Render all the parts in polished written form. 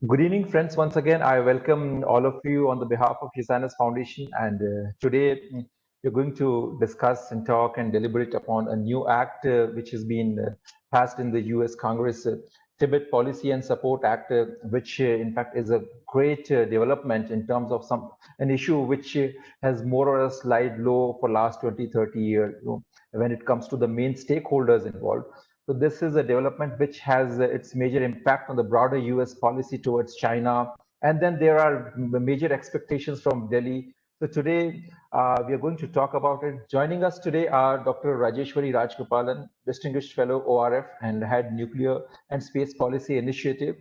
Good evening, friends. Once again, I welcome all of you on the behalf of Hisanas Foundation. And today, we're going to discuss and talk and deliberate upon a new act which has been passed in the US Congress, Tibet Policy and Support Act, which in fact is a great development in terms of an issue which has more or less lied low for last 20, 30 years when it comes to the main stakeholders involved. So this is a development which has its major impact on the broader US policy towards China. And then there are major expectations from Delhi. So today we are going to talk about it. Joining us today are Dr. Rajeshwari Rajgopalan, Distinguished Fellow ORF and Head Nuclear and Space Policy Initiative.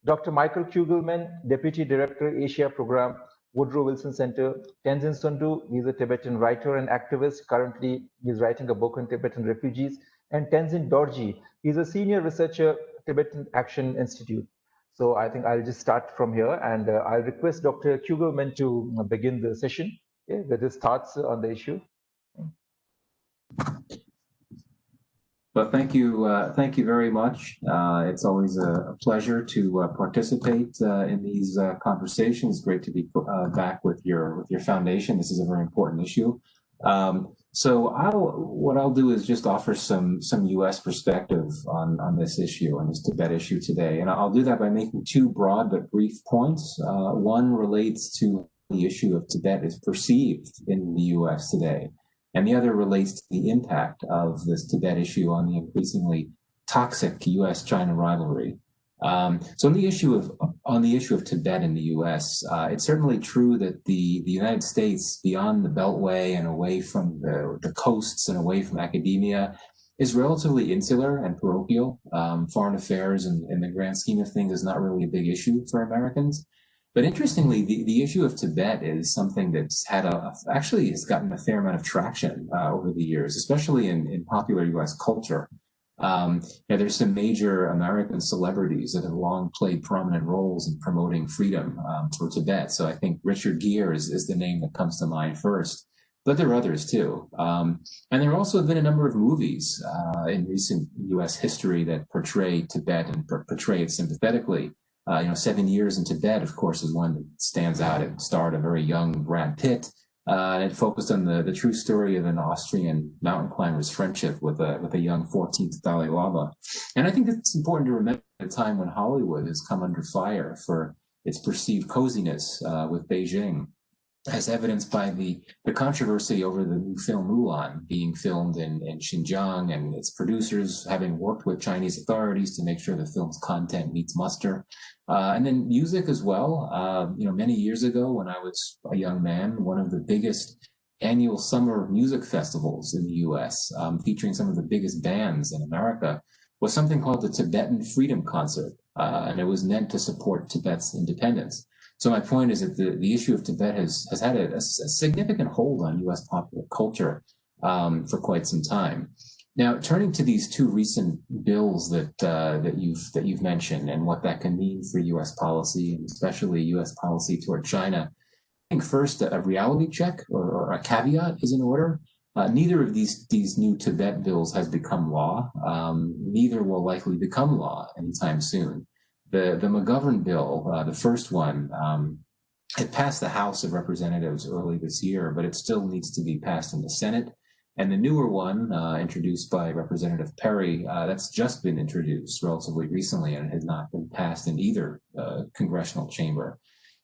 Dr. Michael Kugelman, Deputy Director, Asia Program, Woodrow Wilson Center. Tenzin Sundu, he's a Tibetan writer and activist. Currently, he's writing a book on Tibetan refugees. And Tenzin Dorji, he's a senior researcher, Tibetan Action Institute. So I think I'll just start from here, and I'll request Dr. Kugelman to begin the session with his thoughts on the issue. Well, thank you very much. It's always a pleasure to participate in these conversations. Great to be back with your foundation. This is a very important issue. So what I'll do is just offer some U.S. perspective on this issue, on this Tibet issue today, and I'll do that by making two broad but brief points. One relates to the issue of Tibet is perceived in the U.S. today, and the other relates to the impact of this Tibet issue on the increasingly toxic U.S.-China rivalry. So on the issue of Tibet in the U.S., it's certainly true that the United States, beyond the Beltway and away from the coasts and away from academia, is relatively insular and parochial. Foreign affairs, in the grand scheme of things, is not really a big issue for Americans. But interestingly, the issue of Tibet is something that's actually has gotten a fair amount of traction over the years, especially in popular U.S. culture. There's some major American celebrities that have long played prominent roles in promoting freedom for Tibet. So I think Richard Gere is the name that comes to mind first, but there are others too. And there also have been a number of movies in recent U.S. history that portray Tibet and portray it sympathetically. 7 Years in Tibet, of course, is one that stands out. It starred a very young Brad Pitt. And it focused on the true story of an Austrian mountain climber's friendship with a young 14th Dalai Lama. And I think it's important to remember at a time when Hollywood has come under fire for its perceived coziness with Beijing, as evidenced by the controversy over the new film Mulan being filmed in Xinjiang, and its producers having worked with Chinese authorities to make sure the film's content meets muster. And then music as well. Many years ago when I was a young man, one of the biggest annual summer music festivals in the U.S., featuring some of the biggest bands in America, was something called the Tibetan Freedom Concert. And it was meant to support Tibet's independence. So my point is that the issue of Tibet has had a significant hold on U.S. popular culture for quite some time. Now, turning to these two recent bills that you've mentioned and what that can mean for U.S. policy, and especially U.S. policy toward China, I think first a reality check or a caveat is in order. Neither of these new Tibet bills has become law. Neither will likely become law anytime soon. The McGovern bill, the first one, it passed the House of Representatives early this year, but it still needs to be passed in the Senate. And the newer one, introduced by Representative Perry, that's just been introduced relatively recently and has not been passed in either congressional chamber.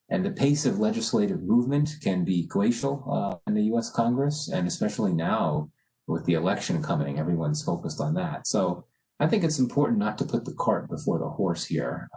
And the pace of legislative movement can be glacial in the U.S. Congress, and especially now with the election coming, everyone's focused on that. So I think it's important not to put the cart before the horse here.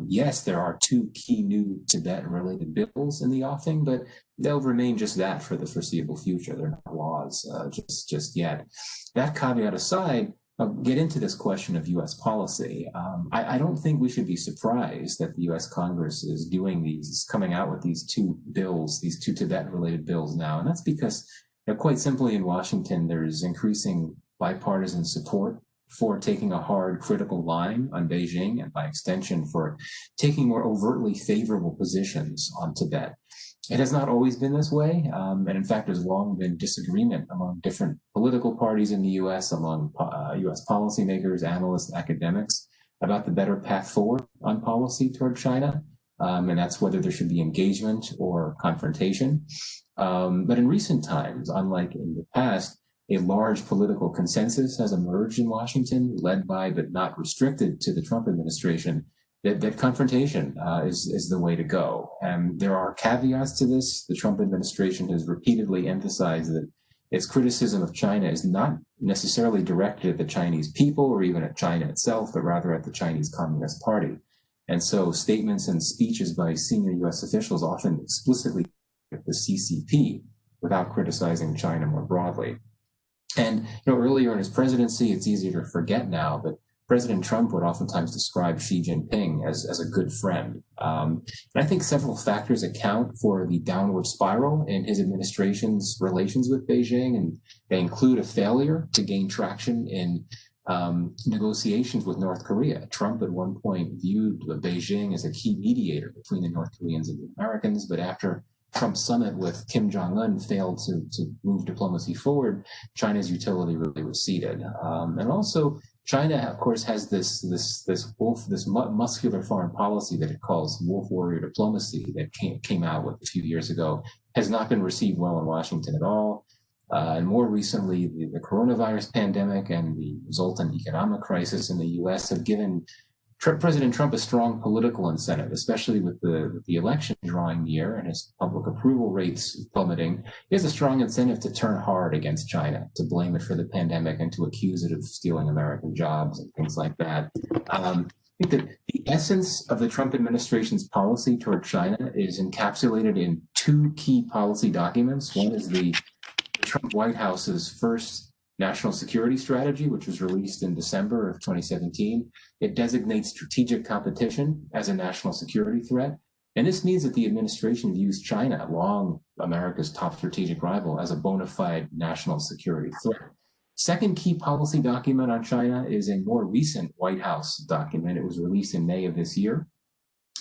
Yes, there are two key new Tibet-related bills in the offing, but they'll remain just that for the foreseeable future. They're not laws just yet. That caveat aside, I'll get into this question of U.S. policy. I don't think we should be surprised that the U.S. Congress is coming out with these two bills, these two Tibet-related bills now, and that's because, quite simply, in Washington, there's increasing bipartisan support for taking a hard critical line on Beijing, and by extension for taking more overtly favorable positions on Tibet. It has not always been this way, and in fact there's long been disagreement among different political parties in the U.S., among U.S. policymakers, analysts, academics, about the better path forward on policy toward China. and that's whether there should be engagement or confrontation. But in recent times, unlike in the past, a large political consensus has emerged in Washington, led by but not restricted to the Trump administration, that confrontation is the way to go. And there are caveats to this. The Trump administration has repeatedly emphasized that its criticism of China is not necessarily directed at the Chinese people or even at China itself, but rather at the Chinese Communist Party. And so statements and speeches by senior U.S. officials often explicitly at the CCP without criticizing China more broadly. And earlier in his presidency, it's easier to forget now, but President Trump would oftentimes describe Xi Jinping as a good friend. And I think several factors account for the downward spiral in his administration's relations with Beijing, and they include a failure to gain traction in negotiations with North Korea. Trump at one point viewed Beijing as a key mediator between the North Koreans and the Americans, but after Trump's summit with Kim Jong-un failed to move diplomacy forward, China's utility really receded. And also, China, of course, has this muscular foreign policy that it calls wolf warrior diplomacy that came out with a few years ago, has not been received well in Washington at all. And more recently, the coronavirus pandemic and the resultant economic crisis in the U.S. have given President Trump a strong political incentive, especially with the election drawing near and his public approval rates plummeting. He has a strong incentive to turn hard against China, to blame it for the pandemic and to accuse it of stealing American jobs and things like that. I think that the essence of the Trump administration's policy toward China is encapsulated in two key policy documents. One is the Trump White House's first national security strategy, which was released in December of 2017. It designates strategic competition as a national security threat. And this means that the administration views China, long America's top strategic rival, as a bona fide national security threat. Second key policy document on China is a more recent White House document. It was released in May of this year.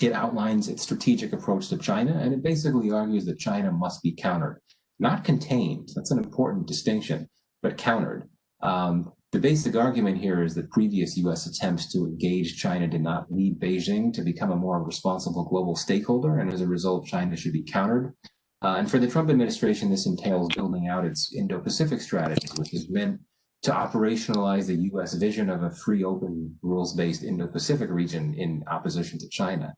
It outlines its strategic approach to China, and it basically argues that China must be countered, not contained. That's an important distinction, but countered. The basic argument here is that previous U.S. attempts to engage China did not lead Beijing to become a more responsible global stakeholder, and as a result, China should be countered. And for the Trump administration, this entails building out its Indo-Pacific strategy, which is meant to operationalize the U.S. vision of a free, open, rules-based Indo-Pacific region in opposition to China.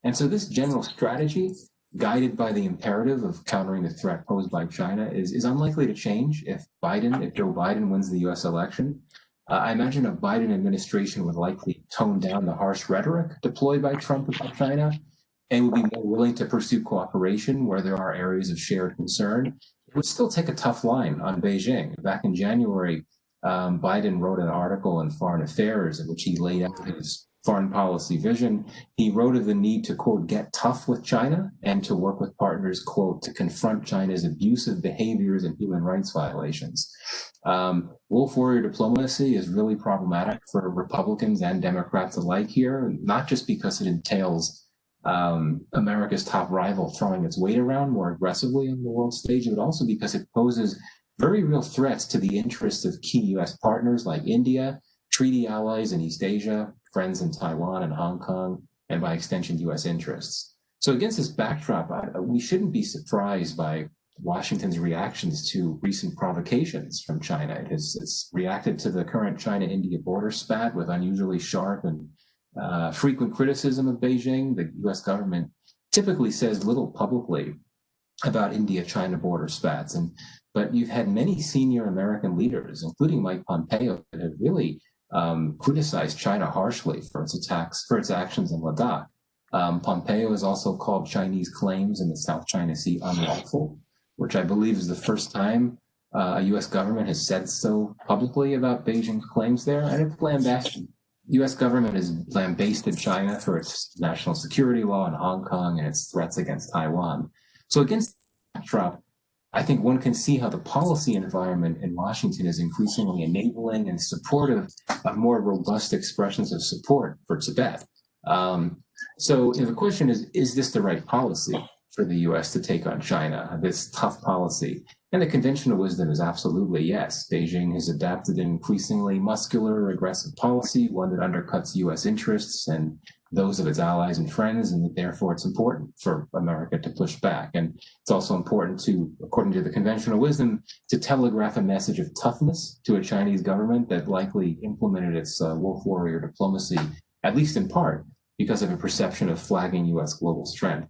And so this general strategy, guided by the imperative of countering the threat posed by China, is unlikely to change if Joe Biden wins the U.S. election. I imagine a Biden administration would likely tone down the harsh rhetoric deployed by Trump about China and would be more willing to pursue cooperation where there are areas of shared concern. It would still take a tough line on Beijing. Back in January, Biden wrote an article in Foreign Affairs in which he laid out his foreign policy vision. He wrote of the need to, quote, get tough with China and to work with partners, quote, to confront China's abusive behaviors and human rights violations. Wolf warrior diplomacy is really problematic for Republicans and Democrats alike here, not just because it entails America's top rival throwing its weight around more aggressively on the world stage, but also because it poses very real threats to the interests of key U.S. partners like India, treaty allies in East Asia, friends in Taiwan and Hong Kong, and by extension, U.S. interests. So against this backdrop, we shouldn't be surprised by Washington's reactions to recent provocations from China. It's reacted to the current China-India border spat with unusually sharp and frequent criticism of Beijing. The U.S. government typically says little publicly about India-China border spats, but you've had many senior American leaders, including Mike Pompeo, that have really criticized China harshly for its actions in Ladakh. Pompeo has also called Chinese claims in the South China Sea unlawful, which I believe is the first time a U.S. government has said so publicly about Beijing's claims there. And the U.S. government has lambasted China for its national security law in Hong Kong and its threats against Taiwan. So against that backdrop, I think one can see how the policy environment in Washington is increasingly enabling and supportive of more robust expressions of support for Tibet. So the question is this the right policy for the U.S. to take on China, this tough policy? And the conventional wisdom is absolutely yes. Beijing has adapted an increasingly muscular, aggressive policy, one that undercuts U.S. interests and those of its allies and friends, and that therefore it's important for America to push back. And it's also important to, according to the conventional wisdom, to telegraph a message of toughness to a Chinese government that likely implemented its wolf warrior diplomacy, at least in part, because of a perception of flagging U.S. global strength.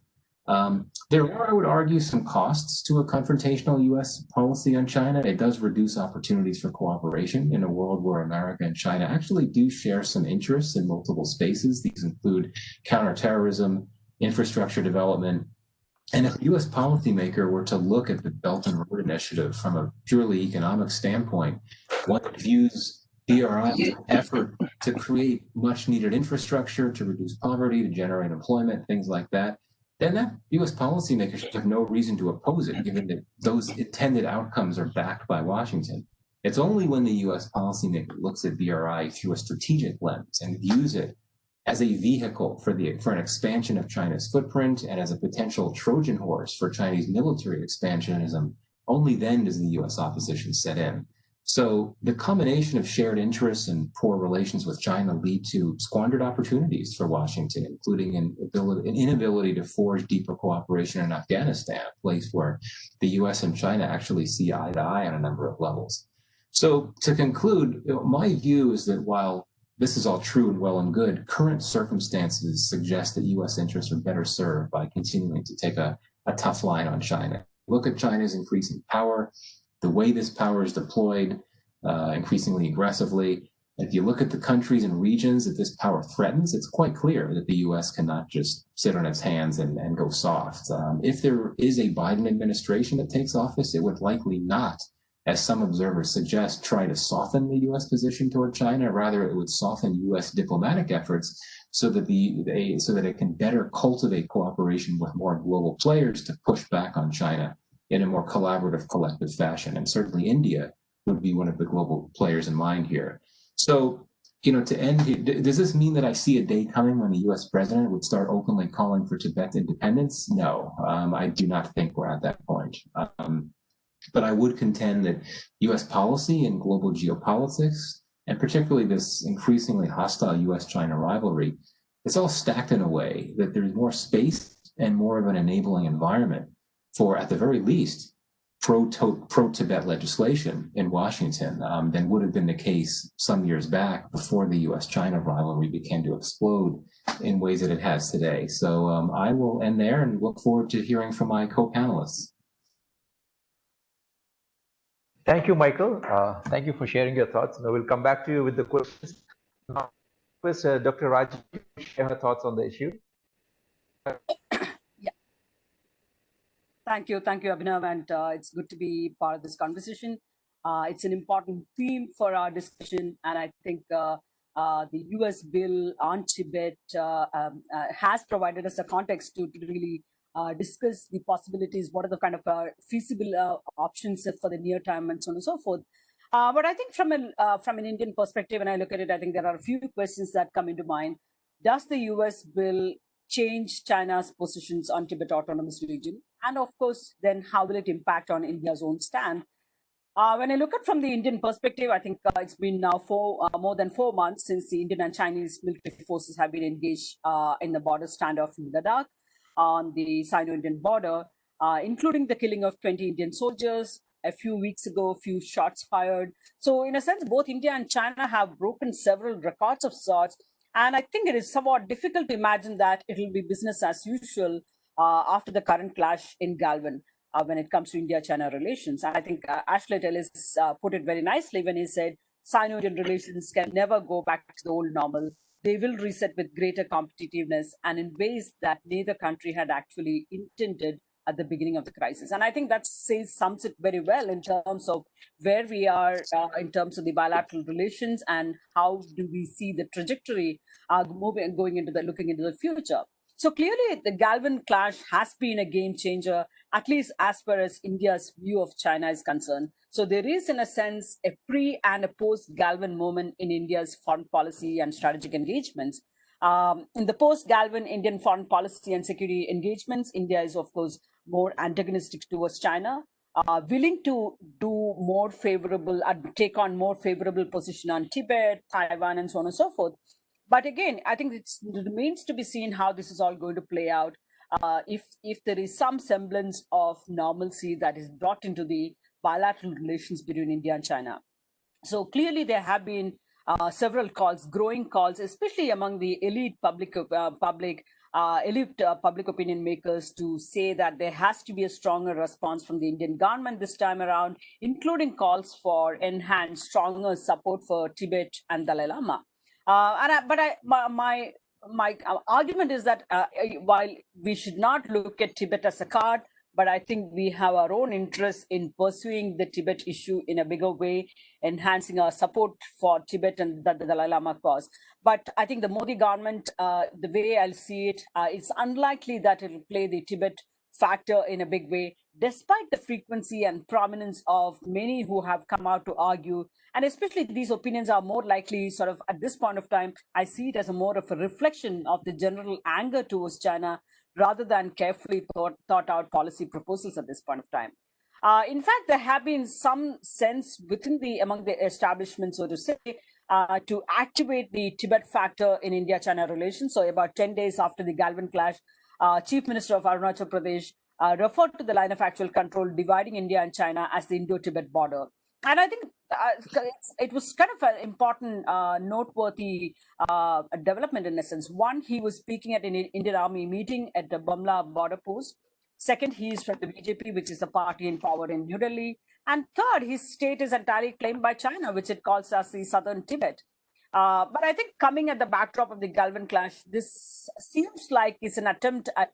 There are, I would argue, some costs to a confrontational U.S. policy on China. It does reduce opportunities for cooperation in a world where America and China actually do share some interests in multiple spaces. These include counterterrorism, infrastructure development. And if a U.S. policymaker were to look at the Belt and Road Initiative from a purely economic standpoint, one views BRI's effort to create much needed infrastructure, to reduce poverty, to generate employment, things like that, then that U.S. policymakers should have no reason to oppose it, given that those intended outcomes are backed by Washington. It's only when the U.S. policymaker looks at BRI through a strategic lens and views it as a vehicle for an expansion of China's footprint and as a potential Trojan horse for Chinese military expansionism, only then does the U.S. opposition set in. So the combination of shared interests and poor relations with China lead to squandered opportunities for Washington, including an inability to forge deeper cooperation in Afghanistan, a place where the U.S. and China actually see eye to eye on a number of levels. So to conclude, my view is that while this is all true and well and good, current circumstances suggest that U.S. interests are better served by continuing to take a tough line on China. Look at China's increasing power, the way this power is deployed increasingly aggressively. If you look at the countries and regions that this power threatens, it's quite clear that the U.S. cannot just sit on its hands and go soft. If there is a Biden administration that takes office, it would likely not, as some observers suggest, try to soften the U.S. position toward China. Rather, it would soften U.S. diplomatic efforts so that it can better cultivate cooperation with more global players to push back on China in a more collaborative, collective fashion. And certainly India would be one of the global players in mind here. So, to end here, does this mean that I see a day coming when the U.S. president would start openly calling for Tibet independence? No, I do not think we're at that point. But I would contend that U.S. policy and global geopolitics, and particularly this increasingly hostile U.S.-China rivalry, it's all stacked in a way that there's more space and more of an enabling environment for, at the very least, pro-Tibet legislation in Washington than would have been the case some years back before the U.S.-China rivalry began to explode in ways that it has today. So I will end there and look forward to hearing from my co-panelists. Thank you, Michael. Thank you for sharing your thoughts. Now we'll come back to you with the questions. Now, first, Dr. Raj, share her thoughts on the issue. Thank you, Abhinav, and it's good to be part of this conversation. It's an important theme for our discussion, and I think the U.S. bill on Tibet has provided us a context to really discuss the possibilities, what are the kind of feasible options for the near term, and so on and so forth. But I think from an Indian perspective, when I look at it, I think there are a few questions that come into mind. Does the U.S. bill change China's positions on Tibet Autonomous Region? And of course, then how will it impact on India's own stand? When I look at from the Indian perspective, I think it's been now more than 4 months since the Indian and Chinese military forces have been engaged in the border standoff in Ladakh on the Sino-Indian border, including the killing of 20 Indian soldiers. A few weeks ago, a few shots fired. So in a sense, both India and China have broken several records of sorts. And I think it is somewhat difficult to imagine that it will be business as usual after the current clash in Galvin when it comes to India-China relations. And I think Ashley Ellis put it very nicely when he said, Sino-Indian relations can never go back to the old normal. They will reset with greater competitiveness and in ways that neither country had actually intended at the beginning of the crisis. And I think that sums it very well in terms of where we are in terms of the bilateral relations and how do we see the trajectory looking into the future. So clearly, the Galvin clash has been a game changer, at least as far as India's view of China is concerned. So there is, in a sense, a pre and a post-Galvin moment in India's foreign policy and strategic engagements. In the post-Galvin Indian foreign policy and security engagements, India is, of course, more antagonistic towards China, willing to take on more favorable position on Tibet, Taiwan, and so on and so forth. But again, I think it remains to be seen how this is all going to play out. If there is some semblance of normalcy that is brought into the bilateral relations between India and China. So clearly, there have been several calls, growing calls, especially among the elite public opinion makers, to say that there has to be a stronger response from the Indian government this time around, including calls for enhanced, stronger support for Tibet and Dalai Lama. My argument is that while we should not look at Tibet as a card, but I think we have our own interests in pursuing the Tibet issue in a bigger way, enhancing our support for Tibet and the Dalai Lama cause. But I think the Modi government, the way I'll see it, it's unlikely that it will play the Tibet factor in a big way, despite the frequency and prominence of many who have come out to argue. And especially these opinions are more likely, sort of at this point of time, I see it as a more of a reflection of the general anger towards China rather than carefully thought out policy proposals at this point of time. In fact, there have been some sense among the establishment, so to say, to activate the Tibet factor in India-China relations. So about 10 days after the Galvin clash, Chief Minister of Arunachal Pradesh referred to the line of actual control dividing India and China as the Indo-Tibet border. And I think it was kind of an important, noteworthy development in essence. One, he was speaking at an Indian Army meeting at the Bamla border post. Second, he is from the BJP, which is the party in power in New Delhi. And third, his state is entirely claimed by China, which it calls as the Southern Tibet. But I think coming at the backdrop of the Galvin clash, this seems like it's an attempt at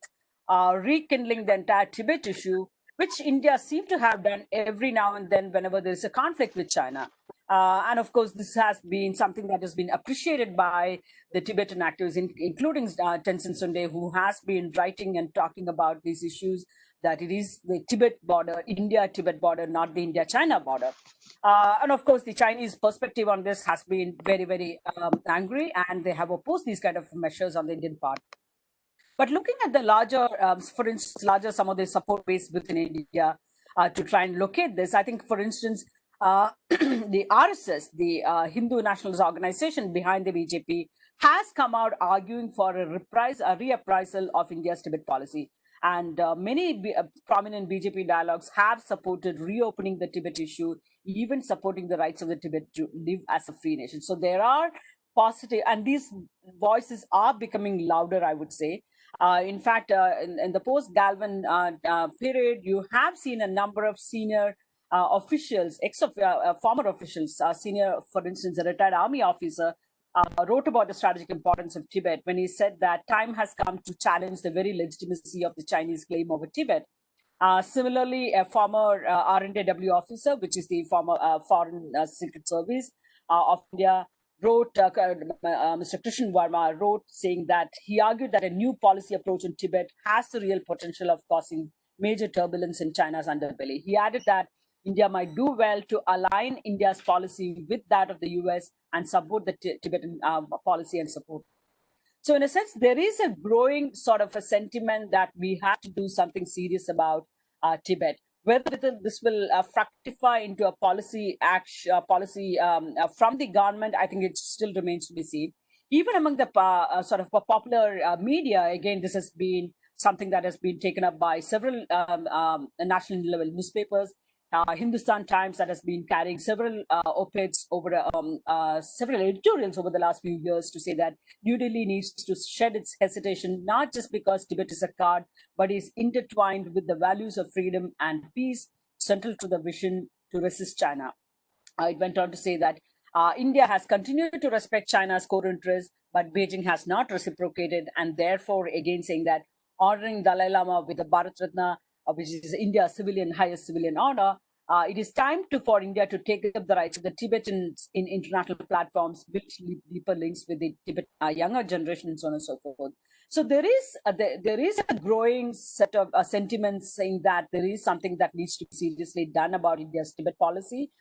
rekindling the entire Tibet issue, which India seems to have done every now and then whenever there's a conflict with China. And of course, this has been something that has been appreciated by the Tibetan activists, including Tenzin Sunde, who has been writing and talking about these issues, that it is the Tibet border, India-Tibet border, not the India-China border. And of course, the Chinese perspective on this has been very, very angry, and they have opposed these kind of measures on the Indian part. But looking at the larger, for instance, some of the support base within India to try and locate this, I think, for instance, the RSS, the Hindu Nationalist Organization behind the BJP, has come out arguing for a reappraisal of India's Tibet policy. And many prominent BJP dialogues have supported reopening the Tibet issue, even supporting the rights of the Tibet to live as a free nation. So there are positive, and these voices are becoming louder, I would say. In fact, in the post-Galvin period, you have seen a number of senior officials, former officials, senior, for instance, a retired army officer, wrote about the strategic importance of Tibet when he said that time has come to challenge the very legitimacy of the Chinese claim over Tibet. Similarly, a former RNW officer, which is the former Foreign Secret Service of India, wrote, Mr. Krishan Verma wrote, saying that he argued that a new policy approach in Tibet has the real potential of causing major turbulence in China's underbelly. He added that India might do well to align India's policy with that of the US and support the Tibetan policy and support. So in a sense, there is a growing sort of a sentiment that we have to do something serious about Tibet. Whether this will fructify into a policy from the government, I think it still remains to be seen. Even among the sort of popular media, again, this has been something that has been taken up by several national level newspapers. Hindustan Times, that has been carrying several op-eds over several editorials over the last few years to say that New Delhi needs to shed its hesitation, not just because Tibet is a card, but is intertwined with the values of freedom and peace, central to the vision to resist China. It went on to say that India has continued to respect China's core interests, but Beijing has not reciprocated, and therefore, again, saying that honoring Dalai Lama with the Bharat Ratna, which is India's highest civilian honor, it is time for India to take up the rights of the Tibetans in international platforms, build deeper links with the Tibet younger generation, and so on and so forth. So there is a growing set of sentiments saying that there is something that needs to be seriously done about India's Tibet policy.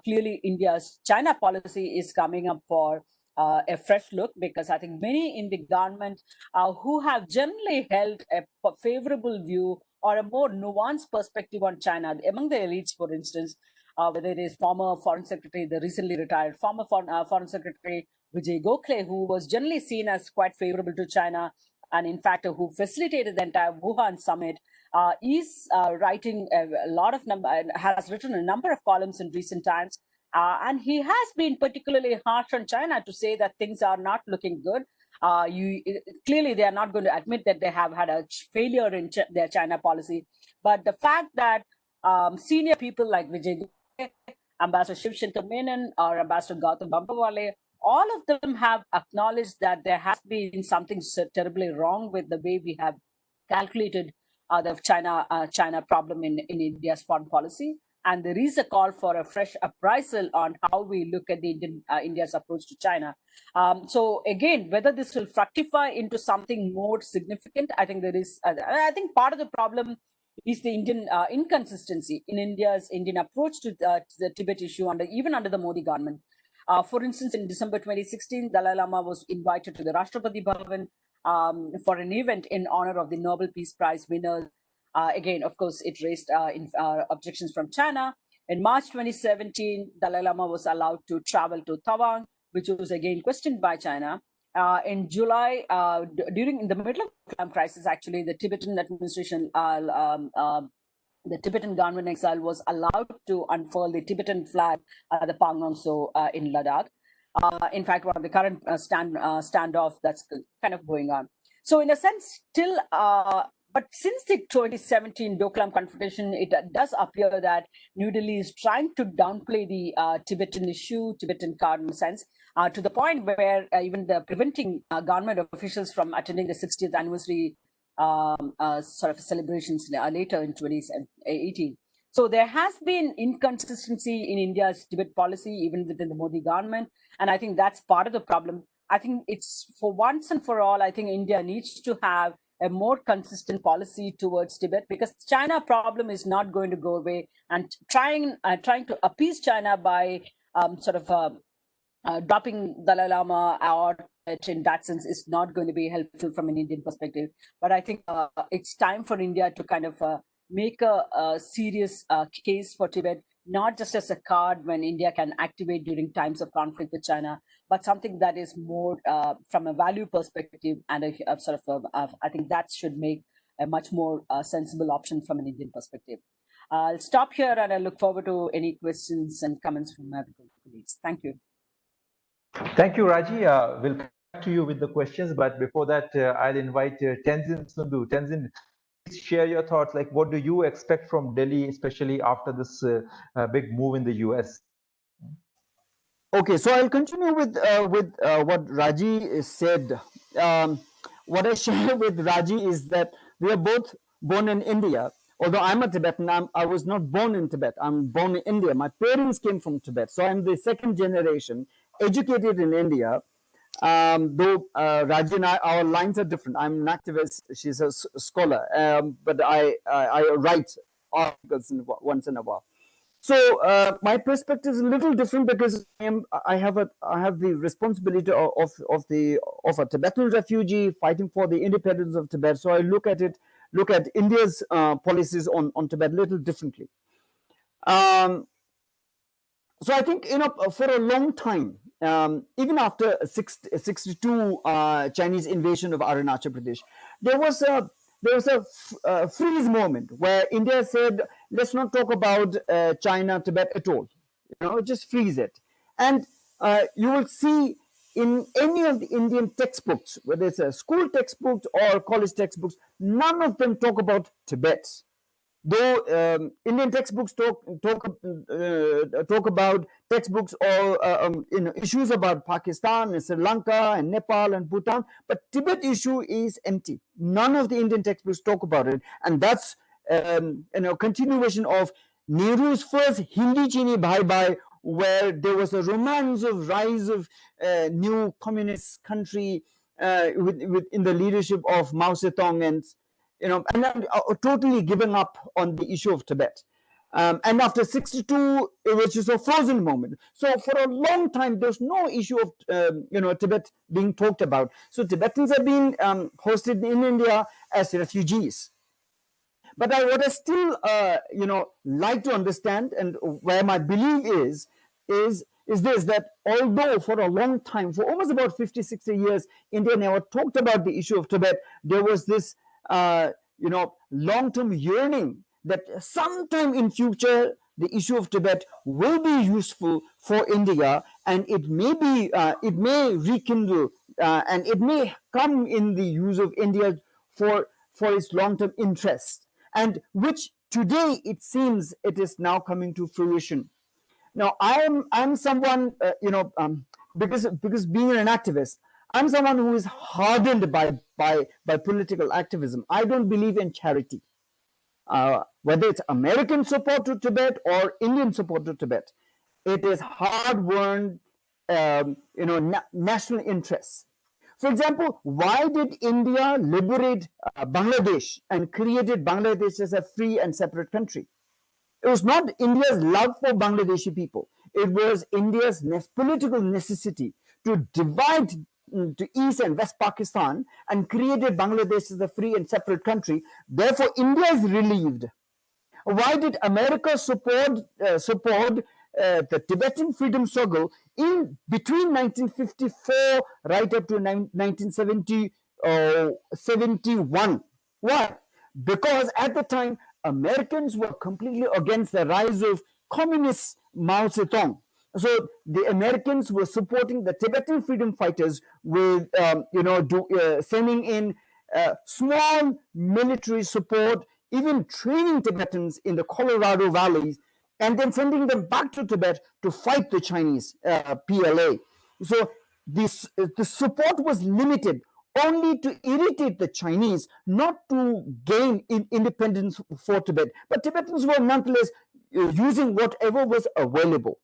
Clearly, India's China policy is coming up for a fresh look, because I think many in the government who have generally held a favorable view or a more nuanced perspective on China, among the elites, for instance, whether it is former Foreign Secretary, the recently retired former Foreign Secretary, Vijay Gokhale, who was generally seen as quite favorable to China, and in fact, who facilitated the entire Wuhan summit, is writing a lot of has written a number of columns in recent times, and he has been particularly harsh on China to say that things are not looking good. Clearly, they are not going to admit that they have had a failure in their China policy, but the fact that senior people like Vijay, Ambassador Shiv Shankar Menon, or Ambassador Gautam Bambawale, all of them have acknowledged that there has been something so terribly wrong with the way we have calculated the China problem in India's foreign policy. And there is a call for a fresh appraisal on how we look at the India's approach to China. So again, whether this will fructify into something more significant, I think there is. I think part of the problem is the Indian inconsistency in Indian approach to the Tibet issue even under the Modi government. For instance, in December 2016, Dalai Lama was invited to the Rashtrapati Bhavan for an event in honor of the Nobel Peace Prize winners. Again, of course, it raised objections from China. In March 2017, Dalai Lama was allowed to travel to Tawang, which was again questioned by China. In July, in the middle of the crisis, actually, the Tibetan administration, the Tibetan government exile was allowed to unfurl the Tibetan flag at the Pangong So in Ladakh. In fact, one of the current standoff that's kind of going on. So in a sense, still, but since the 2017 Doklam confrontation, it does appear that New Delhi is trying to downplay the Tibetan issue, Tibetan card in a sense, to the point where even the preventing government officials from attending the 60th anniversary sort of celebrations later in 2018. So there has been inconsistency in India's Tibet policy, even within the Modi government. And I think that's part of the problem. I think it's for once and for all, I think India needs to have a more consistent policy towards Tibet, because China problem is not going to go away. And trying to appease China by dropping Dalai Lama out in that sense is not going to be helpful from an Indian perspective. But I think it's time for India to kind of make a serious case for Tibet, not just as a card when India can activate during times of conflict with China, but something that is more from a value perspective and I think that should make a much more sensible option from an Indian perspective. I'll stop here and I look forward to any questions and comments from my colleagues. Thank you. Thank you, Raji. We'll come back to you with the questions, but before that, I'll invite Tenzin Sundu. Tenzin, please share your thoughts. Like, what do you expect from Delhi, especially after this big move in the US? Okay, so I'll continue with what Raji said. What I share with Raji is that we are both born in India. Although I'm a Tibetan, I was not born in Tibet. I'm born in India. My parents came from Tibet, so I'm the second generation, educated in India. Though Raji and I, our lines are different. I'm an activist. She's a scholar, but I write articles once in a while. So my perspective is a little different because I have the responsibility of a Tibetan refugee fighting for the independence of Tibet. So I look at India's policies on Tibet a little differently. So I think for a long time, even after 62 Chinese invasion of Arunachal Pradesh, there was a freeze moment where India said, let's not talk about China, Tibet at all. Just freeze it. And you will see in any of the Indian textbooks, whether it's a school textbook or college textbooks, none of them talk about Tibet. Though Indian textbooks talk about textbooks or issues about Pakistan and Sri Lanka and Nepal and Bhutan, but Tibet issue is empty. None of the Indian textbooks talk about it, and that's continuation of Nehru's first Hindi Chini Bhai Bhai, where there was a romance of rise of new communist country in the leadership of Mao Zedong and totally given up on the issue of Tibet. And after 62, it was just a frozen moment. So for a long time, there's no issue of Tibet being talked about. So Tibetans have been hosted in India as refugees. But what I still like to understand, and where my belief is is this, that although for a long time, for almost about 50, 60 years, India never talked about the issue of Tibet, there was this, long-term yearning that sometime in future, the issue of Tibet will be useful for India, and it may rekindle, and it may come in the use of India for its long-term interest, and which today it seems it is now coming to fruition. Now, I'm someone, because being an activist, I'm someone who is hardened by political activism. I don't believe in charity, whether it's American support to Tibet or Indian support to Tibet. It is hard-won, national interests. For example, why did India liberate Bangladesh and created Bangladesh as a free and separate country? It was not India's love for Bangladeshi people. It was India's political necessity to divide to East and West Pakistan and created Bangladesh as a free and separate country. Therefore, India is relieved. Why did America support the Tibetan freedom struggle in between 1954 right up to 1971? Why? Because at the time, Americans were completely against the rise of communist Mao Zedong. So the Americans were supporting the Tibetan freedom fighters with, sending in small military support, even training Tibetans in the Colorado valleys, and then sending them back to Tibet to fight the Chinese PLA. So the support was limited only to irritate the Chinese, not to gain independence for Tibet. But Tibetans were nonetheless using whatever was available.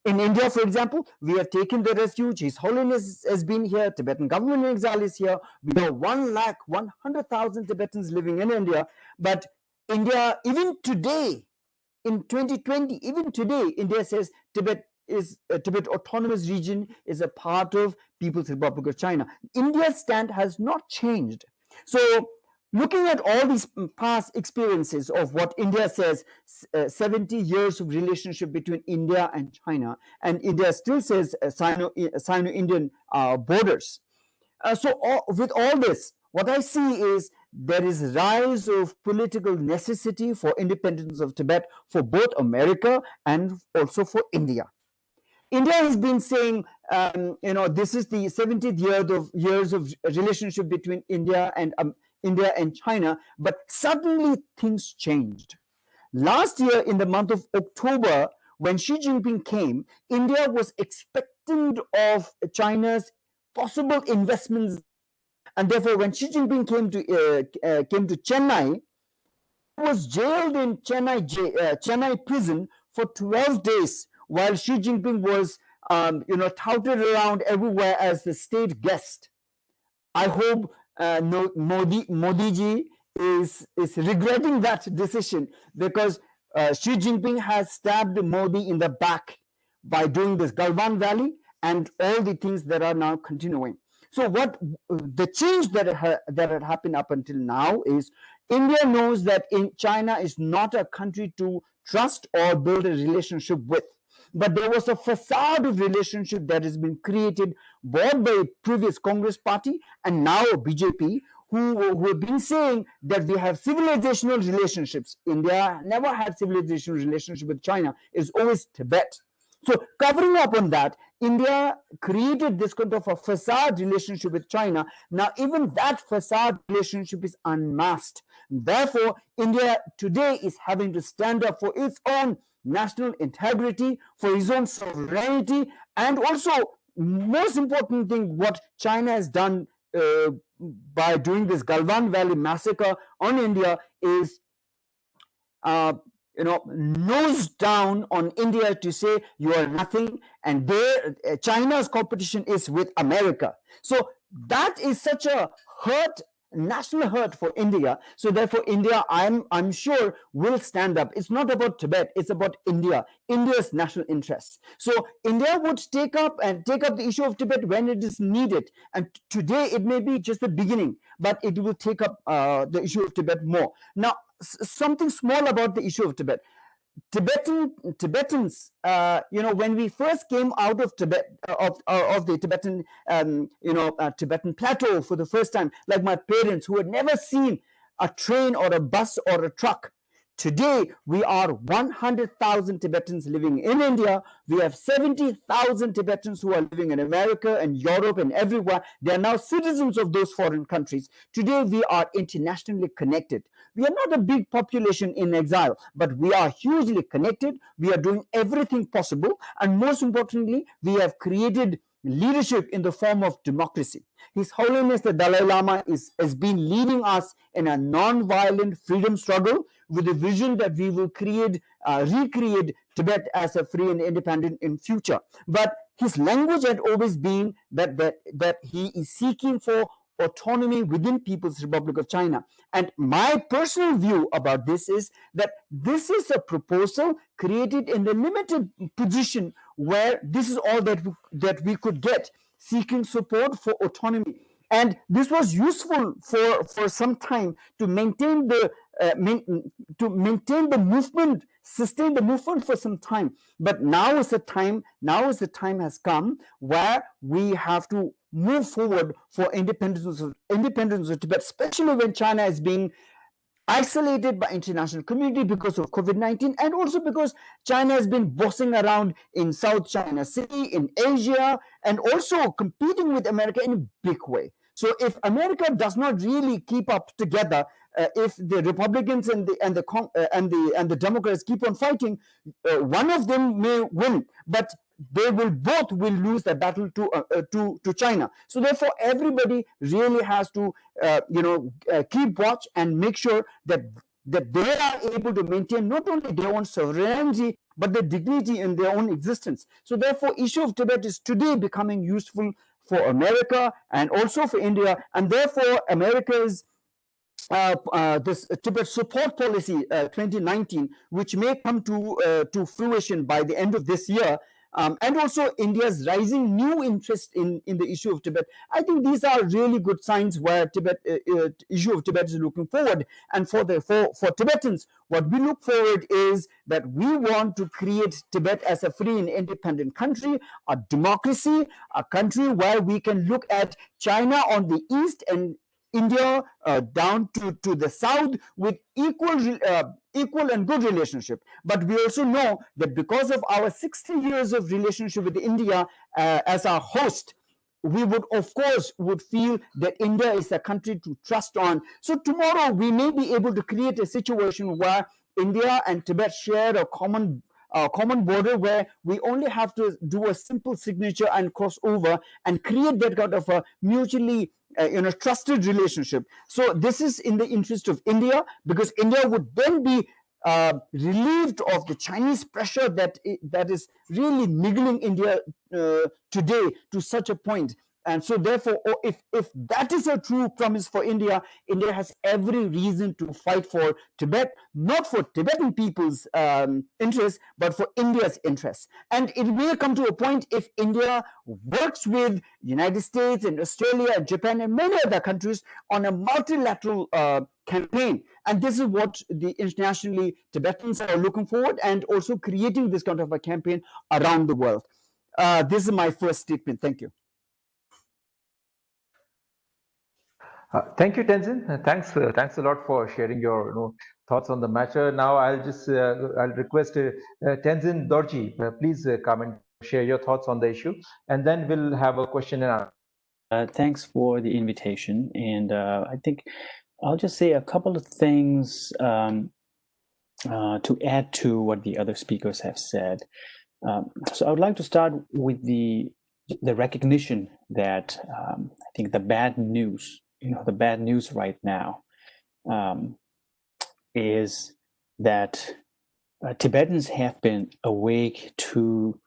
In India, for example, we have taken the refuge. His Holiness has been here. Tibetan government in exile is here. We have 1,100,000 Tibetans living in India. But India, even today, in 2020, even today, India says Tibet Autonomous Region is a part of People's Republic of China. India's stand has not changed. So, looking at all these past experiences of what India says, 70 years of relationship between India and China, and India still says Sino-Indian borders. With all this, what I see is there is rise of political necessity for independence of Tibet for both America and also for India. India has been saying, this is the 70th years of relationship between India and China, but suddenly things changed. Last year, in the month of October, when Xi Jinping came, India was expectant of China's possible investments, and therefore, when Xi Jinping came to Chennai, he was jailed in Chennai prison for 12 days, while Xi Jinping was, touted around everywhere as the state guest. I hope Modi ji is regretting that decision, because Xi Jinping has stabbed Modi in the back by doing this Galwan Valley and all the things that are now continuing. So what the change that had happened up until now is India knows that China is not a country to trust or build a relationship with. But there was a facade of relationship that has been created both by previous Congress party and now BJP, who have been saying that we have civilizational relationships. India never had civilizational relationship with China. It's always Tibet. So covering up on that, India created this kind of a facade relationship with China. Now even that facade relationship is unmasked. Therefore, India today is having to stand up for its own national integrity, for its own sovereignty, and also, most important thing, what China has done by doing this Galwan Valley massacre on India is nose down on India to say you are nothing, and China's competition is with America. So that is such a national hurt for India. So therefore, India, I'm sure, will stand up. It's not about Tibet, it's about India's national interests. So India would take up the issue of Tibet when it is needed. And today it may be just the beginning, but it will take up the issue of Tibet more. Now, something small about the issue of Tibet. Tibetans, when we first came out of Tibet, of the Tibetan, Tibetan plateau for the first time, like my parents who had never seen a train or a bus or a truck. Today, we are 100,000 Tibetans living in India. We have 70,000 Tibetans who are living in America and Europe and everywhere. They are now citizens of those foreign countries. Today, we are internationally connected. We are not a big population in exile, but we are hugely connected. We are doing everything possible. And most importantly, we have created leadership in the form of democracy. His Holiness the Dalai Lama has been leading us in a non-violent freedom struggle with a vision that we will recreate Tibet as a free and independent in future. But his language had always been that he is seeking for autonomy within People's Republic of China. And my personal view about this is that this is a proposal created in the limited position where this is all that we could get, seeking support for autonomy. And this was useful for some time to maintain the movement, sustain the movement for some time. But now is the time has come where we have to move forward for independence of Tibet, especially when China is being isolated by international community because of COVID-19, and also because China has been bossing around in South China Sea, in Asia, and also competing with America in a big way. So if America does not really keep up together, if the Republicans and the Democrats keep on fighting, one of them may win, but they will lose the battle to China. So therefore, everybody really has to keep watch and make sure that they are able to maintain not only their own sovereignty but the dignity in their own existence. So therefore, issue of Tibet is today becoming useful for America and also for India, and therefore America's this Tibet support policy 2019, which may come to fruition by the end of this year, and also India's rising new interest in the issue of Tibet. I think these are really good signs where issue of Tibet is looking forward. And for Tibetans, what we look forward is that we want to create Tibet as a free and independent country, a democracy, a country where we can look at China on the east and India down to the south with equal and good relationship. But we also know that because of our 60 years of relationship with India as our host, we would feel that India is a country to trust on. So tomorrow we may be able to create a situation where India and Tibet share a common border where we only have to do a simple signature and cross over and create that kind of a mutually trusted relationship. So this is in the interest of India, because India would then be relieved of the Chinese pressure that is really niggling India today to such a point. And so therefore, if that is a true promise for India, India has every reason to fight for Tibet, not for Tibetan people's interests, but for India's interests. And it will come to a point if India works with United States and Australia and Japan and many other countries on a multilateral campaign. And this is what the internationally Tibetans are looking forward, and also creating this kind of a campaign around the world. This is my first statement. Thank you. Thank you, Tenzin. Thanks a lot for sharing your thoughts on the matter. Now I'll request Tenzin Dorji, please come and share your thoughts on the issue, and then we'll have a question and answer. Thanks for the invitation, and I think I'll just say a couple of things to add to what the other speakers have said. So I would like to start with the recognition that I think the bad news right now is that Tibetans have been awake to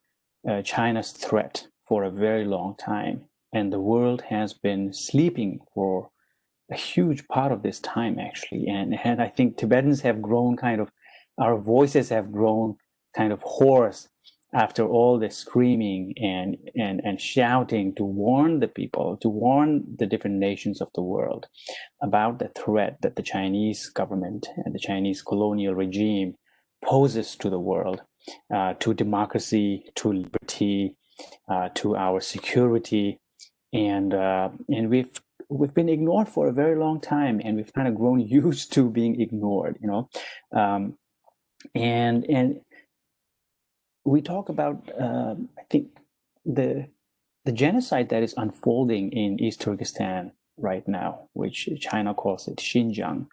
China's threat for a very long time, and the world has been sleeping for a huge part of this time, actually. And I think Tibetans have grown our voices have grown kind of hoarse after all the screaming and shouting to warn the people, to warn the different nations of the world about the threat that the Chinese government and the Chinese colonial regime poses to the world, to democracy, to liberty, to our security, and we've been ignored for a very long time, and we've kind of grown used to being ignored, and we talk about I think the genocide that is unfolding in East Turkestan right now, which China calls it Xinjiang,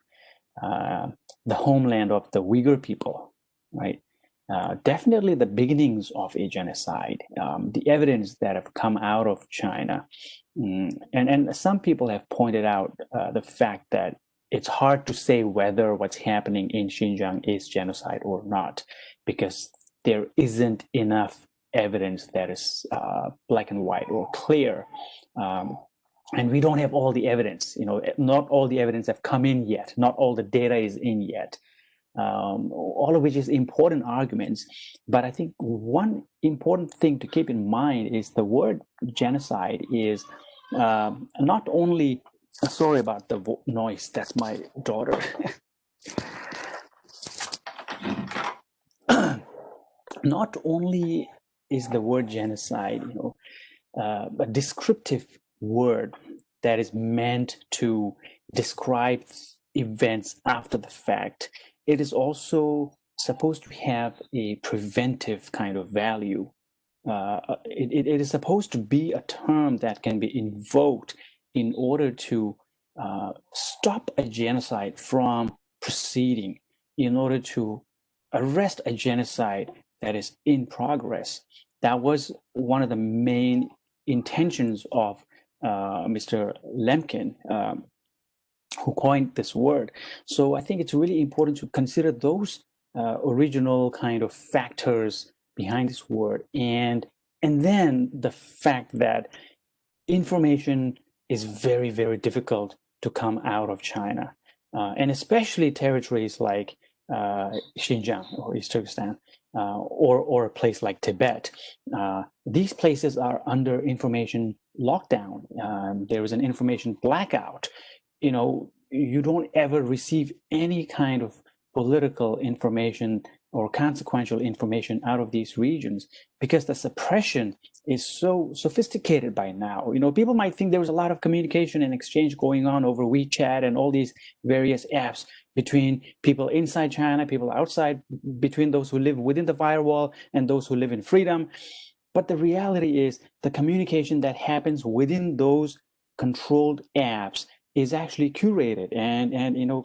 the homeland of the Uyghur people, right? Definitely the beginnings of a genocide. The evidence that have come out of China, and some people have pointed out the fact that it's hard to say whether what's happening in Xinjiang is genocide or not, because there isn't enough evidence that is black and white or clear. And we don't have all the evidence. Not all the evidence have come in yet. Not all the data is in yet. All of which is important arguments. But I think one important thing to keep in mind is the word genocide is not only, sorry about the noise, that's my daughter. Not only is the word genocide, a descriptive word that is meant to describe events after the fact, it is also supposed to have a preventive kind of value. It is supposed to be a term that can be invoked in order to stop a genocide from proceeding, in order to arrest a genocide that is in progress. That was one of the main intentions of Mr. Lemkin, who coined this word. So I think it's really important to consider those original kind of factors behind this word, and then the fact that information is very, very difficult to come out of China, and especially territories like Xinjiang or East Turkestan, or a place like Tibet. These places are under information lockdown. There is an information blackout. You don't ever receive any kind of political information or consequential information out of these regions, because the suppression is so sophisticated by now. People might think there was a lot of communication and exchange going on over WeChat and all these various apps between people inside China, people outside, between those who live within the firewall and those who live in freedom. But the reality is the communication that happens within those controlled apps is actually curated and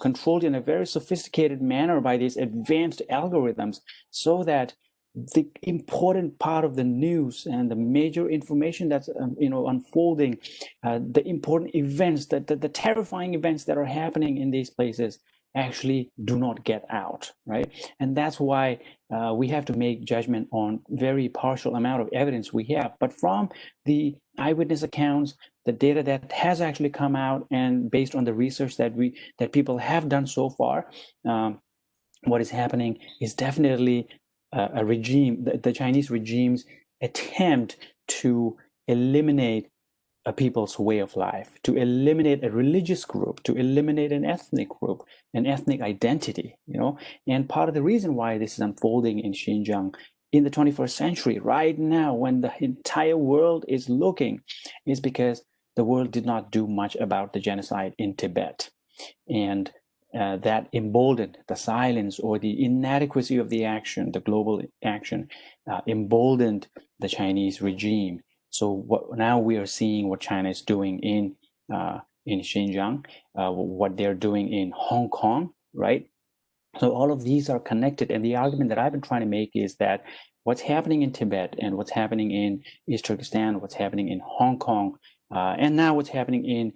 controlled in a very sophisticated manner by these advanced algorithms, so that the important part of the news and the major information that's unfolding, the important events, the terrifying events that are happening in these places actually do not get out, right? And that's why we have to make judgment on very partial amount of evidence we have. But from the eyewitness accounts, the data that has actually come out, and based on the research that people have done so far, what is happening is definitely a regime, the Chinese regime's attempt to eliminate a people's way of life, to eliminate a religious group, to eliminate an ethnic group, an ethnic identity, And part of the reason why this is unfolding in Xinjiang in the 21st century, right now, when the entire world is looking, is because the world did not do much about the genocide in Tibet. And that emboldened the silence or the inadequacy of the action, the global action, emboldened the Chinese regime. So now we are seeing what China is doing in Xinjiang, what they're doing in Hong Kong, right? So all of these are connected. And the argument that I've been trying to make is that what's happening in Tibet and what's happening in East Turkestan, what's happening in Hong Kong, and now what's happening in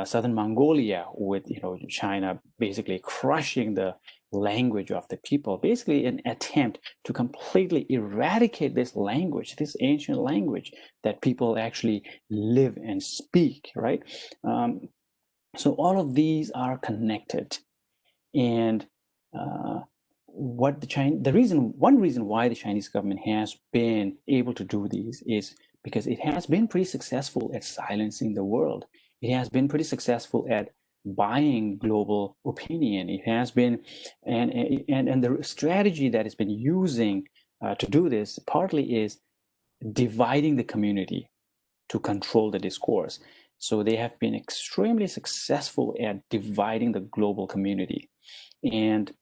southern Mongolia, with China basically crushing the language of the people, basically an attempt to completely eradicate this language, this ancient language that people actually live and speak, right? So all of these are connected, and one reason why the Chinese government has been able to do these is because it has been pretty successful at silencing the world. It has been pretty successful at buying global opinion. It has been, and the strategy that it's been using to do this partly is dividing the community to control the discourse. So they have been extremely successful at dividing the global community. And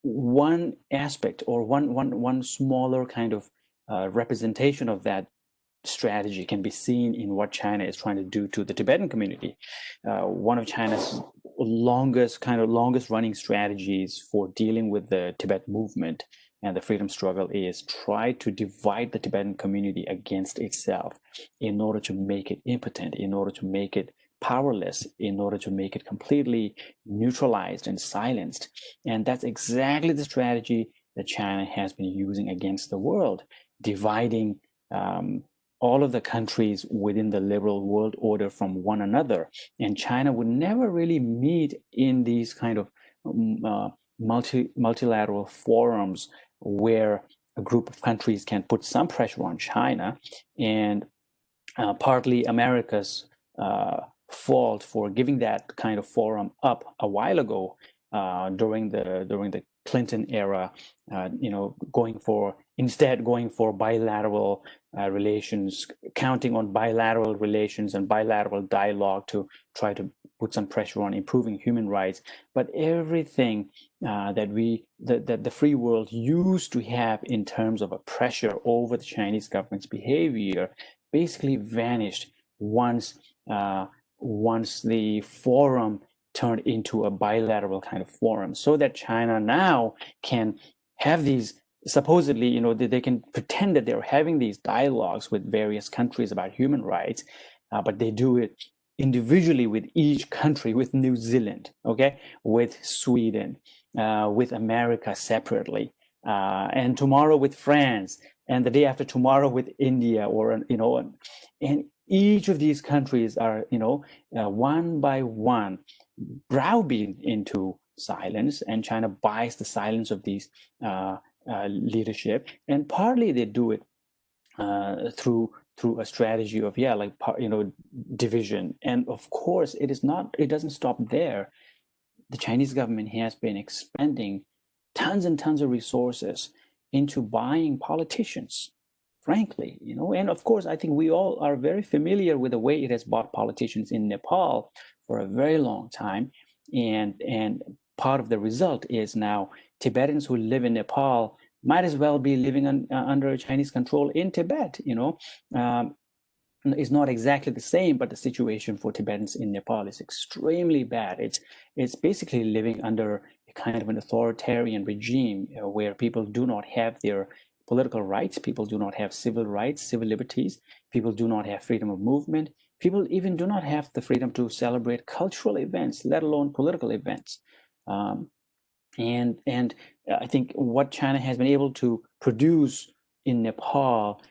one aspect or one smaller kind of representation of that strategy can be seen in what China is trying to do to the Tibetan community. One of China's longest running strategies for dealing with the Tibet movement and the freedom struggle is try to divide the Tibetan community against itself in order to make it impotent, in order to make it powerless, in order to make it completely neutralized and silenced. And that's exactly the strategy that China has been using against the world, dividing all of the countries within the liberal world order from one another. And China would never really meet in these kind of multilateral forums where a group of countries can put some pressure on China. And partly America's fault for giving that kind of forum up a while ago during the Clinton era, going for bilateral relations, counting on bilateral relations and bilateral dialogue to try to put some pressure on improving human rights. But everything that the free world used to have in terms of a pressure over the Chinese government's behavior basically vanished once the forum turned into a bilateral kind of forum, so that China now can have these, supposedly, they can pretend that they're having these dialogues with various countries about human rights, but they do it individually with each country, with New Zealand, okay, with Sweden, with America separately, and tomorrow with France, and the day after tomorrow with India, or and each of these countries are one by one browbeaten into silence, and China buys the silence of these leadership, and partly they do it through a strategy of division. And of course, it doesn't stop there. The Chinese government has been expending tons and tons of resources into buying politicians, frankly, and of course, I think we all are very familiar with the way it has bought politicians in Nepal for a very long time. And part of the result is now Tibetans who live in Nepal might as well be living under Chinese control in Tibet. It's not exactly the same, but the situation for Tibetans in Nepal is extremely bad. It's basically living under a kind of an authoritarian regime where people do not have their political rights, people do not have civil rights, civil liberties, people do not have freedom of movement, people even do not have the freedom to celebrate cultural events, let alone political events. And I think what China has been able to produce in Nepal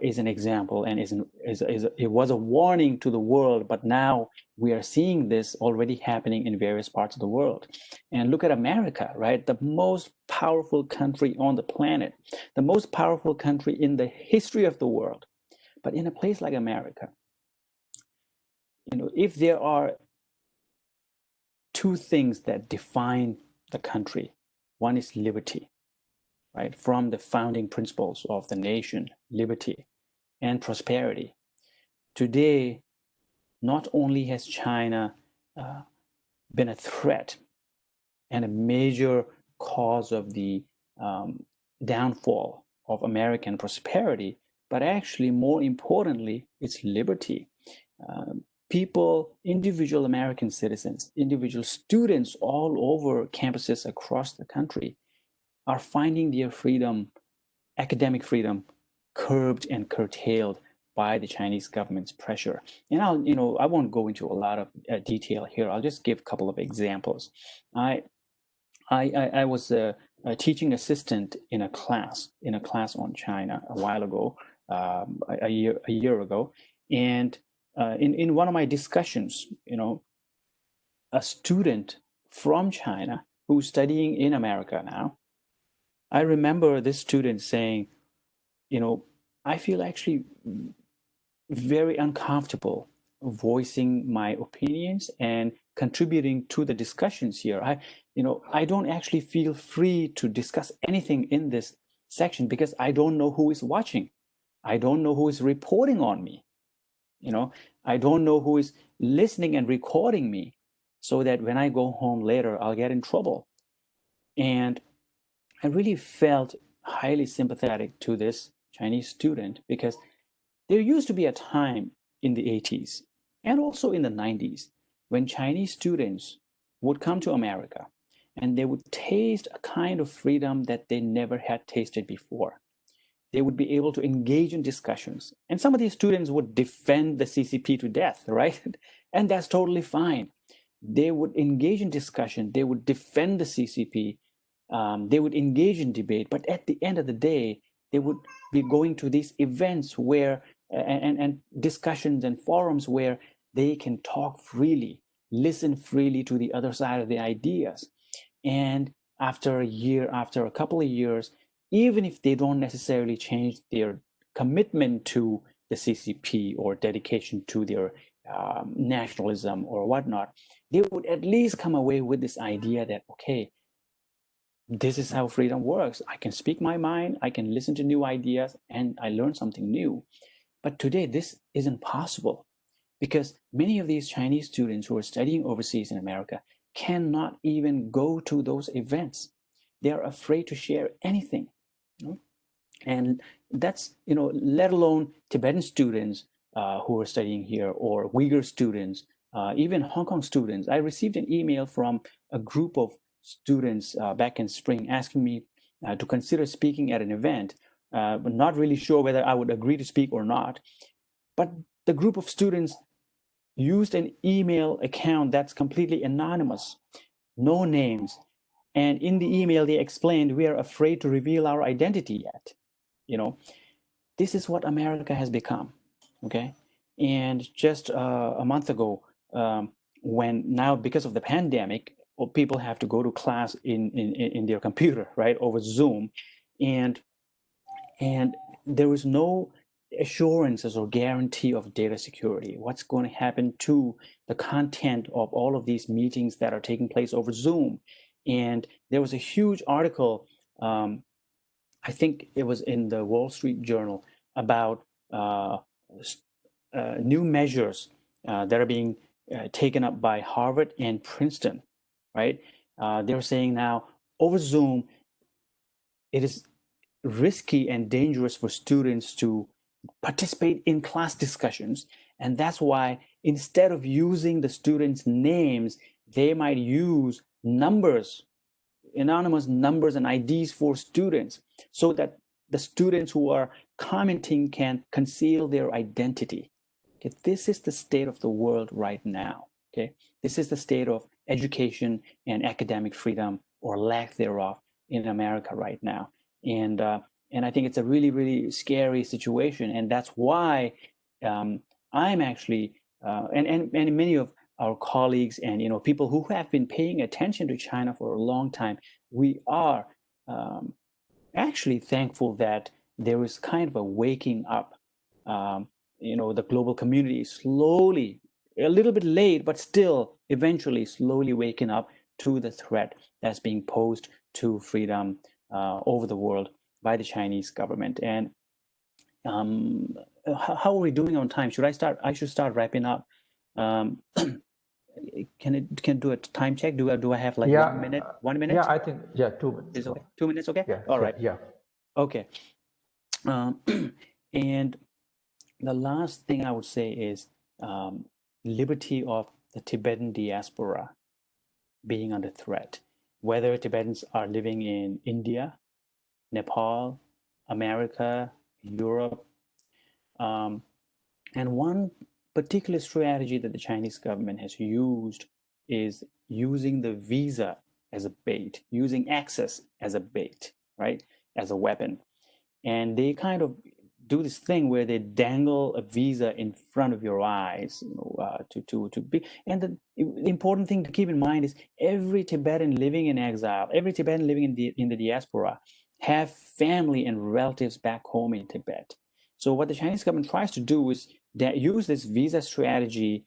is an example, and it was a warning to the world. But now we are seeing this already happening in various parts of the world. And look at America, right? The most powerful country on the planet, the most powerful country in the history of the world. But in a place like America, if there are two things that define the country, one is liberty, right? From the founding principles of the nation, liberty and prosperity. Today, not only has China been a threat and a major cause of the downfall of American prosperity, but actually, more importantly, it's liberty. People, individual American citizens, individual students all over campuses across the country are finding their freedom, academic freedom, curbed and curtailed by the Chinese government's pressure. And I won't go into a lot of detail here. I'll just give a couple of examples. I was a teaching assistant in a class on China a while ago, a year ago, and in one of my discussions, a student from China who's studying in America now, I remember this student saying, I feel actually very uncomfortable voicing my opinions and contributing to the discussions here. I don't actually feel free to discuss anything in this section because I don't know who is watching. I don't know who is reporting on me. I don't know who is listening and recording me, so that when I go home later, I'll get in trouble. And I really felt highly sympathetic to this Chinese student because there used to be a time in the 80s and also in the 90s when Chinese students would come to America and they would taste a kind of freedom that they never had tasted before. They would be able to engage in discussions. And some of these students would defend the CCP to death, right? And that's totally fine. They would engage in discussion. They would defend the CCP. They would engage in debate. But at the end of the day, they would be going to these events where and discussions and forums where they can talk freely, listen freely to the other side of the ideas. And after a year, after a couple of years, even if they don't necessarily change their commitment to the CCP or dedication to their nationalism or whatnot, they would at least come away with this idea that, okay, this is how freedom works. I can speak my mind, I can listen to new ideas, and I learn something new. But today, this isn't possible because many of these Chinese students who are studying overseas in America cannot even go to those events. They are afraid to share anything. And that's, let alone Tibetan students who are studying here, or Uyghur students, even Hong Kong students. I received an email from a group of students back in spring asking me to consider speaking at an event, but not really sure whether I would agree to speak or not. But the group of students used an email account that's completely anonymous, no names. And in the email, they explained, we are afraid to reveal our identity yet. This is what America has become, okay? And just a month ago, when now because of the pandemic, people have to go to class in their computer, right, over Zoom, and there is no assurances or guarantee of data security. What's going to happen to the content of all of these meetings that are taking place over Zoom? And there was a huge article, I think it was in the Wall Street Journal, about new measures that are being taken up by Harvard and Princeton, right? They're saying now over Zoom, it is risky and dangerous for students to participate in class discussions. And that's why instead of using the students' names, they might use numbers, anonymous numbers and IDs for students, so that the students who are commenting can conceal their identity. Okay, this is the state of the world right now. Okay, this is the state of education and academic freedom, or lack thereof, in America right now. And I think it's a really, really scary situation, and that's why I'm actually and many of our colleagues and people who have been paying attention to China for a long time, we are actually thankful that there is kind of a waking up. The global community is slowly, a little bit late, but still eventually slowly waking up to the threat that's being posed to freedom over the world by the Chinese government. And how are we doing on time? I should start wrapping up. Can do a time check? Do I have like Yeah, 1 minute? 1 minute? yeah, I think, yeah, 2 minutes. Is okay. 2 minutes, okay? Yeah, All sure, right. yeah. Okay. And the last thing I would say is liberty of the Tibetan diaspora being under threat, whether Tibetans are living in India, Nepal, America, Europe. And one particular strategy that the Chinese government has used is using the visa as a bait, using access as a bait, right, as a weapon. And they kind of do this thing where they dangle a visa in front of your eyes, to be. And the important thing to keep in mind is every Tibetan living in exile, every Tibetan living in the diaspora, have family and relatives back home in Tibet. So what the Chinese government tries to do is that use this visa strategy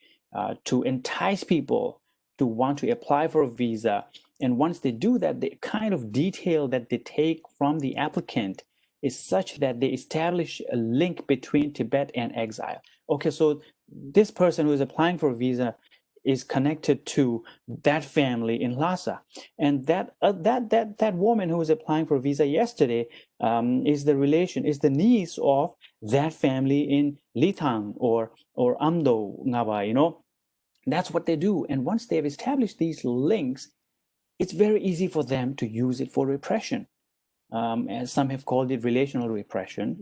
to entice people to want to apply for a visa. And once they do that, the kind of detail that they take from the applicant is such that they establish a link between Tibet and exile. Okay, so this person who is applying for a visa is connected to that family in Lhasa, and that woman who was applying for a visa yesterday is the niece of that family in Litang or Amdo Ngaba. That's what they do. And once they've established these links, it's very easy for them to use it for repression. As some have called it, relational repression.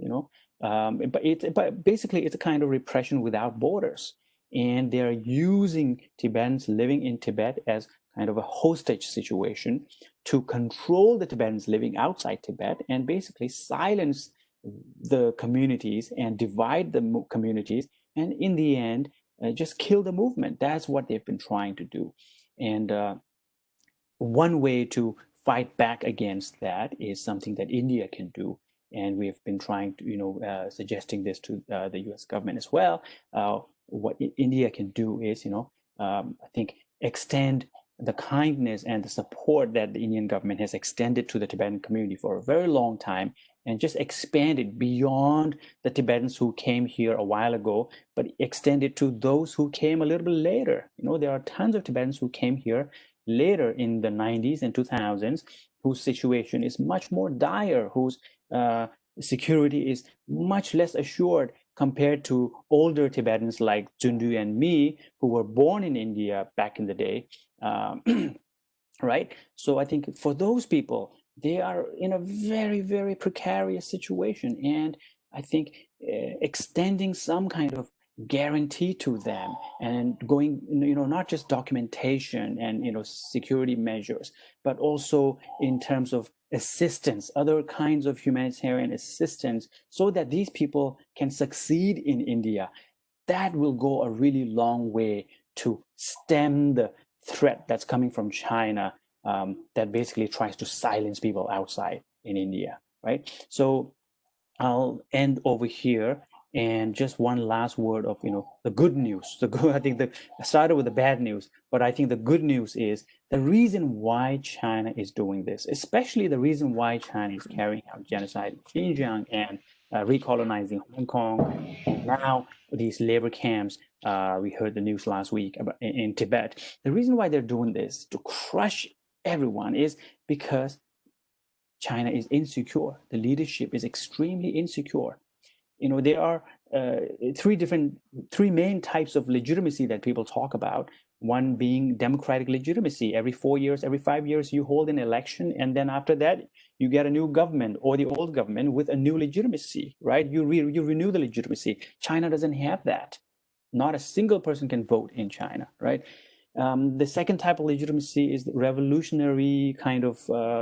But basically it's a kind of repression without borders, and they are using Tibetans living in Tibet as kind of a hostage situation to control the Tibetans living outside Tibet and basically silence the communities and divide the communities, and in the end just kill the movement. That's what they've been trying to do. And one way to fight back against that is something that India can do, and we've been trying to, suggesting this to the U.S. government as well. What India can do is, I think, extend the kindness and the support that the Indian government has extended to the Tibetan community for a very long time, and just expand it beyond the Tibetans who came here a while ago, but extend it to those who came a little bit later. There are tons of Tibetans who came here later in the 90s and 2000s, whose situation is much more dire, whose security is much less assured compared to older Tibetans like Jundu and me, who were born in India back in the day. Right? So I think for those people, they are in a very, very precarious situation. And I think extending some kind of guarantee to them and going, not just documentation and, security measures, but also in terms of assistance, other kinds of humanitarian assistance, so that these people can succeed in India. That will go a really long way to stem the threat that's coming from China, that basically tries to silence people outside in India, right? So I'll end over here, and just one last word of the good news. I think I started with the bad news, but I think the good news is the reason why China is doing this, especially the reason why China is carrying out genocide in Xinjiang and recolonizing Hong Kong, and now these labor camps. We heard the news last week about in Tibet. The reason why they're doing this to crush everyone is because China is insecure. The leadership is extremely insecure. There are three main types of legitimacy that people talk about. One being democratic legitimacy. Every 4 years, every 5 years, you hold an election, and then after that, you get a new government or the old government with a new legitimacy, right? You renew the legitimacy. China doesn't have that. Not a single person can vote in China, right? The second type of legitimacy is the revolutionary kind of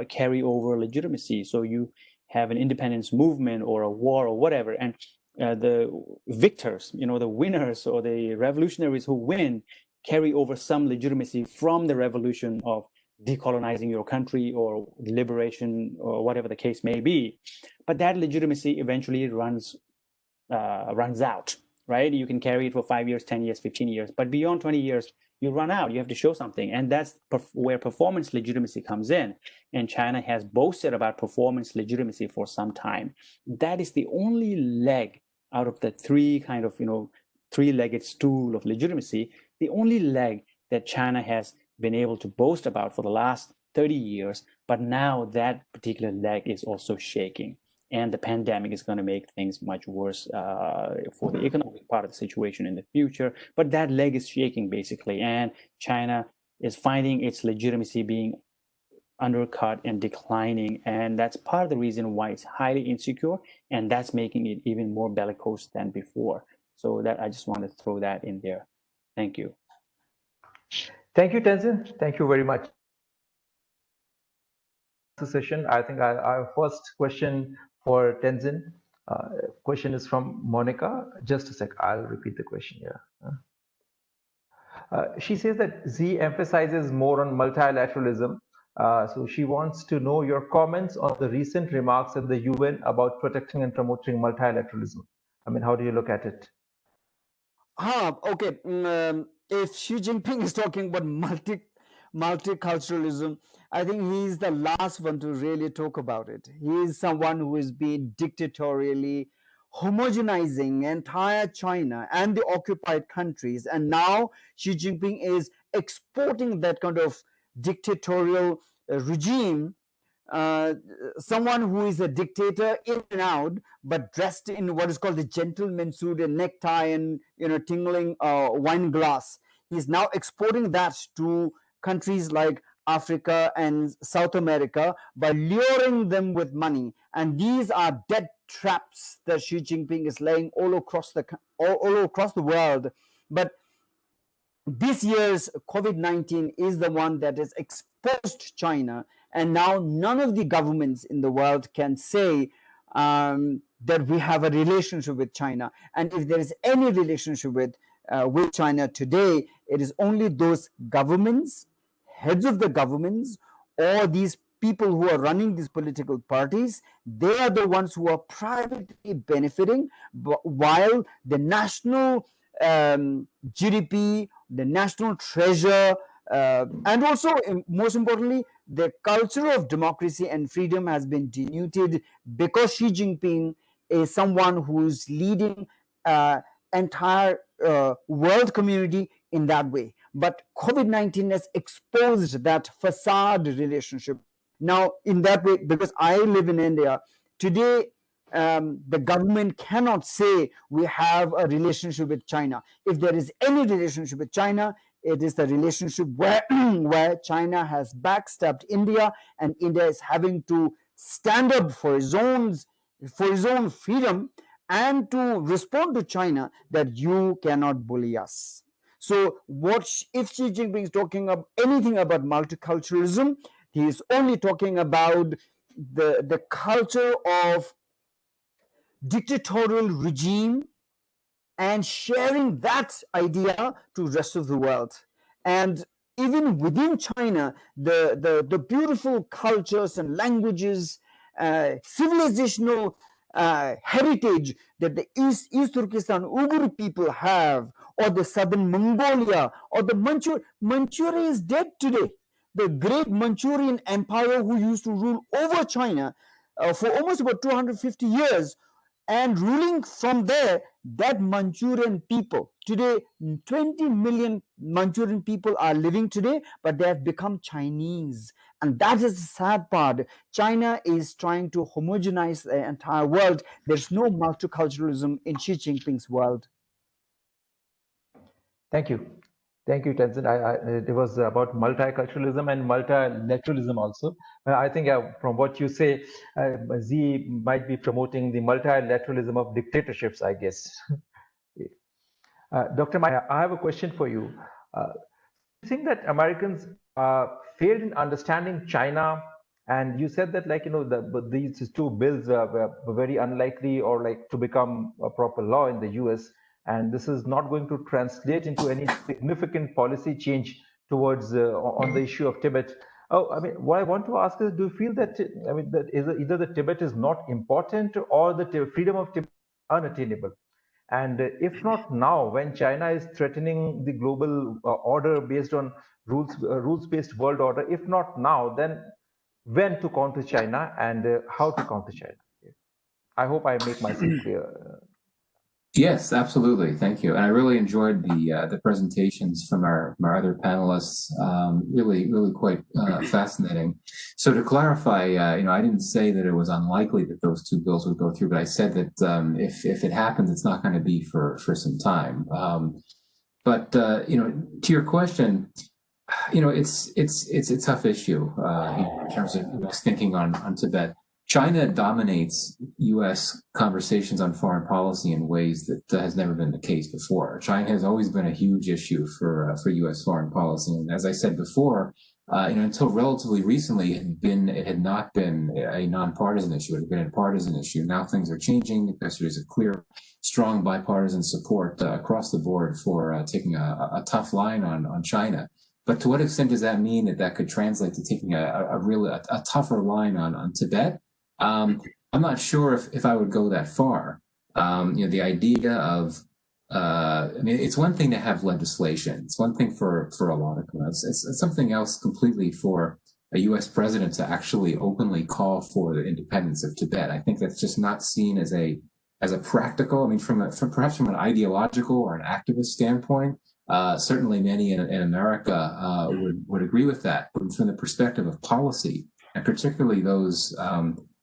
carryover legitimacy. So you have an independence movement or a war or whatever, and the victors, the winners or the revolutionaries who win, carry over some legitimacy from the revolution of decolonizing your country or liberation or whatever the case may be. But that legitimacy eventually runs out, right? You can carry it for 5 years, 10 years, 15 years, but beyond 20 years, you run out. You have to show something, and that's where performance legitimacy comes in. And China has boasted about performance legitimacy for some time. That is the only leg out of the three-legged stool of legitimacy, the only leg that China has been able to boast about for the last 30 years. But now that particular leg is also shaking, and the pandemic is going to make things much worse for the economic part of the situation in the future. But that leg is shaking, basically, and China is finding its legitimacy being undercut and declining, and that's part of the reason why it's highly insecure, and that's making it even more bellicose than before. So that I just want to throw that in there. Thank you. Thank you, Tenzin. Thank you very much. Session. I think our first question for Tenzin. Question is from Monica. Just a sec. I'll repeat the question here. She says that Z emphasizes more on multilateralism. So she wants to know your comments on the recent remarks at the UN about protecting and promoting multilateralism. I mean, how do you look at it? Okay. If Xi Jinping is talking about multiculturalism, I think he's the last one to really talk about it. He is someone who is being dictatorially homogenizing entire China and the occupied countries, and now Xi Jinping is exporting that kind of dictatorial regime, uh, someone who is a dictator in and out, but dressed in what is called the gentleman suit and necktie and tingling wine glass. He's now exporting that to countries like Africa and South America by luring them with money. And these are debt traps that Xi Jinping is laying all across the world. But this year's COVID-19 is the one that has exposed China, and now none of the governments in the world can say that we have a relationship with China. And if there is any relationship with China today, it is only those governments, heads of the governments, or these people who are running these political parties. They are the ones who are privately benefiting, while the national GDP, the national treasure, and also, most importantly, the culture of democracy and freedom has been denuded because Xi Jinping is someone who's leading entire world community in that way. But COVID-19 has exposed that facade relationship. Now, in that way, because I live in India, today the government cannot say we have a relationship with China. If there is any relationship with China, it is the relationship where, where China has backstabbed India, and India is having to stand up for its own freedom and to respond to China that you cannot bully us. So, if Xi Jinping is talking about anything about multiculturalism, he is only talking about the culture of dictatorial regime and sharing that idea to the rest of the world. And even within China, the beautiful cultures and languages, civilizational heritage that the East Turkestan Uyghur people have, or the southern Mongolia, or the Manchuria is dead today. The great Manchurian Empire, who used to rule over China for almost about 250 years, and ruling from there, that Manchurian people today, 20 million Manchurian people are living today, but they have become Chinese. And that is the sad part. China is trying to homogenize the entire world. There's no multiculturalism in Xi Jinping's world. Thank you. Thank you, Tenzin. It was about multiculturalism and multilateralism also. I think from what you say, Z might be promoting the multilateralism of dictatorships, I guess. Dr. Maya, I have a question for you. Do you think that Americans failed in understanding China? And you said that, like, these two bills were very unlikely or like to become a proper law in the US. And this is not going to translate into any significant policy change towards on the issue of Tibet. Oh, I mean, what I want to ask is, do you feel that, I mean, that either the Tibet is not important or the freedom of Tibet is unattainable? And if not now, when China is threatening the global order based on rules-based world order, if not now, then when to counter China and how to counter China? I hope I make myself clear. Yes, absolutely. Thank you. And I really enjoyed the presentations from our other panelists. Really quite fascinating. So to clarify, I didn't say that it was unlikely that those two bills would go through, but I said that if it happens, it's not going to be for some time. But to your question, it's a tough issue in terms of U.S. thinking on Tibet. China dominates U.S. conversations on foreign policy in ways that has never been the case before. China has always been a huge issue for U.S. foreign policy, and as I said before, until relatively recently, it had not been a nonpartisan issue. It had been a partisan issue. Now things are changing because there's a clear, strong bipartisan support across the board for taking a tough line on China. But to what extent does that mean that could translate to taking a tougher line on Tibet? I'm not sure if I would go that far. The idea of I mean, it's one thing to have legislation. It's one thing for a lot of countries. It's something else completely for a U.S. president to actually openly call for the independence of Tibet. I think that's just not seen as a practical. I mean, perhaps from an ideological or an activist standpoint, certainly many in America would agree with that. But from the perspective of policy, and particularly those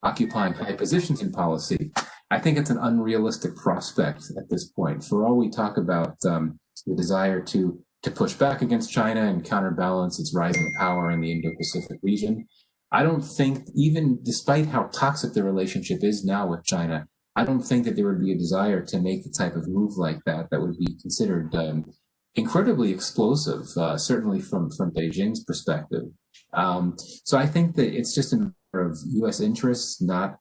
occupying high positions in policy, I think it's an unrealistic prospect at this point. For all we talk about the desire to push back against China and counterbalance its rising power in the Indo-Pacific region, I don't think, even despite how toxic the relationship is now with China, I don't think that there would be a desire to make the type of move like that would be considered incredibly explosive, certainly from Beijing's perspective. So I think that it's just a matter of U.S. interests not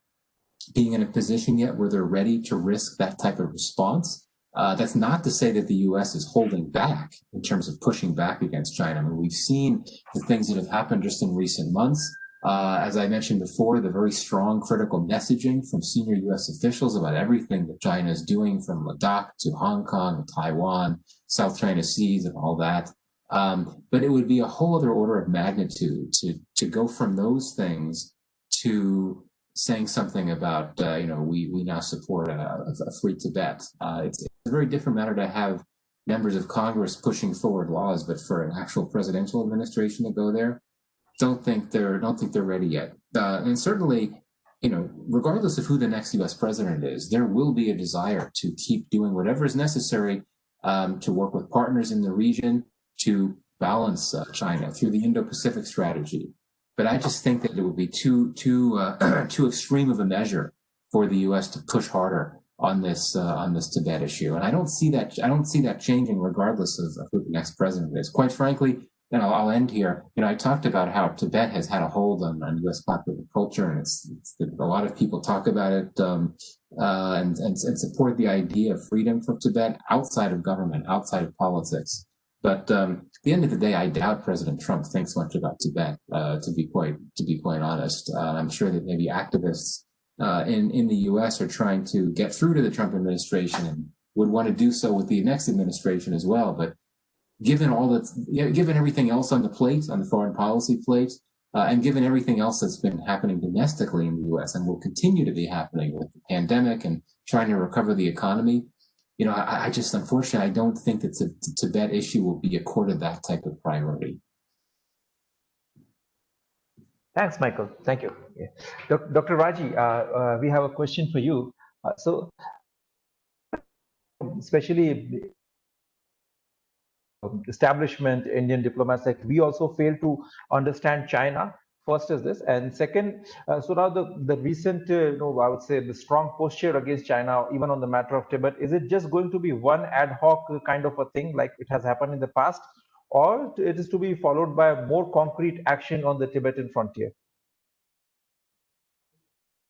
being in a position yet where they're ready to risk that type of response. That's not to say that the U.S. is holding back in terms of pushing back against China. I mean, we've seen the things that have happened just in recent months. As I mentioned before, the very strong critical messaging from senior U.S. officials about everything that China is doing, from Ladakh to Hong Kong, Taiwan, South China Seas, and all that. But it would be a whole other order of magnitude to go from those things to saying something about, we now support a free Tibet. It's a very different matter to have members of Congress pushing forward laws, but for an actual presidential administration to go there, don't think they're ready yet. And certainly, regardless of who the next U.S. president is, there will be a desire to keep doing whatever is necessary to work with partners in the region to balance China through the Indo-Pacific strategy. But I just think that it would be too extreme of a measure for the U.S. to push harder on this Tibet issue, and I don't see that changing regardless of who the next president is. Quite frankly, and I'll end here. I talked about how Tibet has had a hold on U.S. popular culture, and it's a lot of people talk about it and support the idea of freedom from Tibet outside of government, outside of politics. But at the end of the day, I doubt President Trump thinks much about Tibet. To be quite honest, I'm sure that maybe activists in the U.S. are trying to get through to the Trump administration and would want to do so with the next administration as well. But given everything else on the plate, on the foreign policy plate, and given everything else that's been happening domestically in the U.S. and will continue to be happening with the pandemic and trying to recover the economy, I just, unfortunately, I don't think that the Tibet issue will be accorded that type of priority. Thanks, Michael. Thank you. Yeah. Dr. Raji, we have a question for you. So, especially establishment, Indian diplomats, like we also fail to understand China. First is this, and second, so now the recent, I would say the strong posture against China, even on the matter of Tibet, is it just going to be one ad hoc kind of a thing, like it has happened in the past, or it is to be followed by more concrete action on the Tibetan frontier?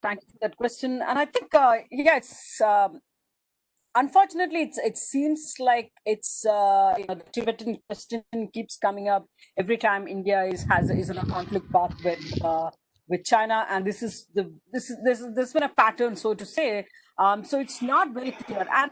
Thank you for that question, and I think it's. Unfortunately, it seems like it's the Tibetan question keeps coming up every time India is in a conflict path with China, and this has been a pattern, so to say. So it's not very clear. And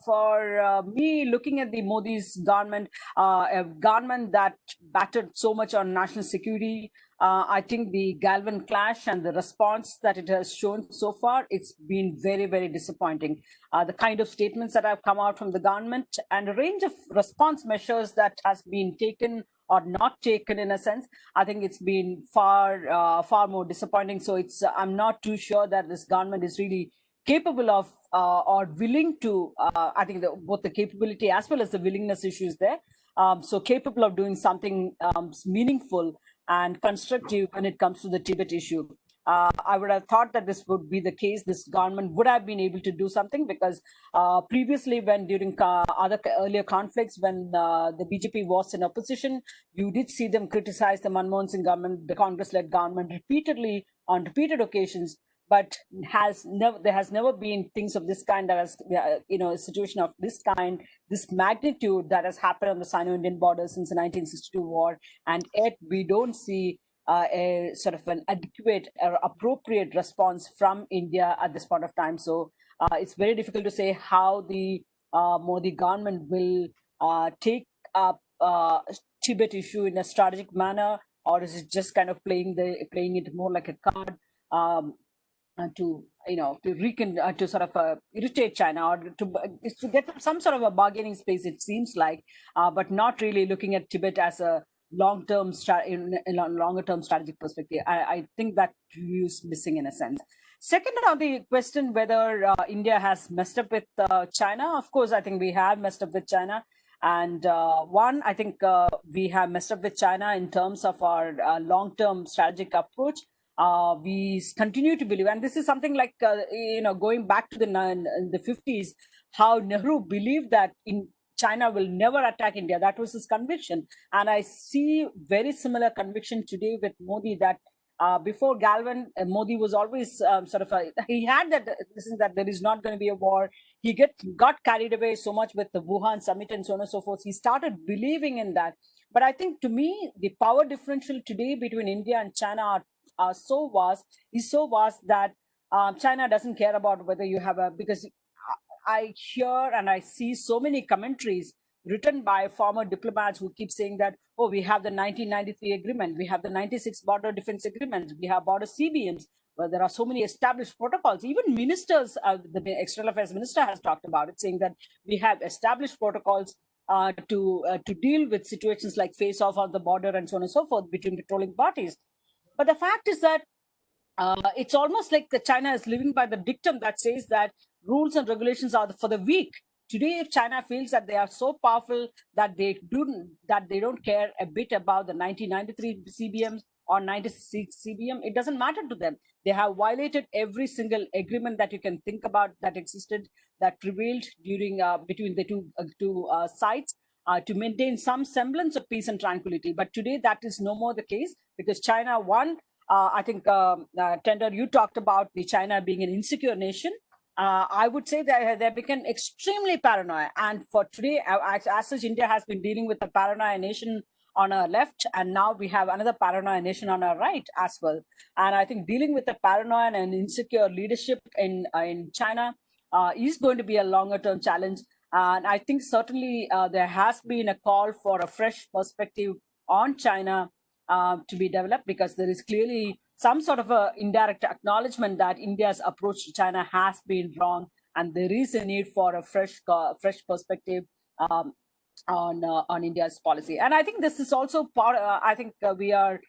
for me, looking at the Modi's government, a government that battered so much on national security, I think the Galvan clash and the response that it has shown so far, it's been very, very disappointing. The kind of statements that have come out from the government and a range of response measures that has been taken or not taken, in a sense, I think it's been far more disappointing. So I'm not too sure that this government is really capable of or willing to. I think both the capability as well as the willingness issues there. So capable of doing something meaningful and constructive when it comes to the Tibet issue. I would have thought that this would be the case. This government would have been able to do something because previously, when during other earlier conflicts, when the BJP was in opposition, you did see them criticize the Manmohan Singh government, the Congress-led government, repeatedly on repeated occasions. But there has never been things of this kind that has, a situation of this kind, this magnitude that has happened on the Sino-Indian border since the 1962 war, and yet we don't see a sort of an adequate or appropriate response from India at this point of time. So it's very difficult to say how the Modi government will take up Tibet issue in a strategic manner, or is it just kind of playing it more like a card? To to sort of irritate China, or to get some sort of a bargaining space, it seems like, but not really looking at Tibet as a long-term in a longer-term strategic perspective. I think that view is missing in a sense. Second, on the question whether India has messed up with China, of course, I think we have messed up with China. And I think we have messed up with China in terms of our long-term strategic approach. We continue to believe, and this is something like going back to the 50s, how Nehru believed that in China will never attack India. That was his conviction, and I see very similar conviction today with Modi. That before Galvin, Modi was always he had that there is not going to be a war. He got carried away so much with the Wuhan summit and so on and so forth. He started believing in that. But I think, to me, the power differential today between India and China is so vast that China doesn't care about whether you have because I hear and I see so many commentaries written by former diplomats who keep saying that, oh, we have the 1993 agreement, we have the 96 border defense agreement, we have border CBMs, where there are so many established protocols. Even ministers, the external affairs minister has talked about it, saying that we have established protocols to deal with situations like face off on the border and so on and so forth between patrolling parties. But the fact is that it's almost like China is living by the dictum that says that rules and regulations are for the weak. Today, if China feels that they are so powerful that they don't care a bit about the 1993 CBMs or 96 CBM, it doesn't matter to them. They have violated every single agreement that you can think about that existed, that prevailed during between the two sides, to maintain some semblance of peace and tranquility. But today, that is no more the case, because China, I think, Tender, you talked about the China being an insecure nation. I would say that they become extremely paranoid. And for today, as such, India has been dealing with a paranoid nation on our left, and now we have another paranoid nation on our right as well. And I think dealing with the paranoid and insecure leadership in China is going to be a longer term challenge. And I think certainly there has been a call for a fresh perspective on China to be developed, because there is clearly some sort of a indirect acknowledgement that India's approach to China has been wrong, and there is a need for a fresh perspective on India's policy. And I think this is also part. I think we are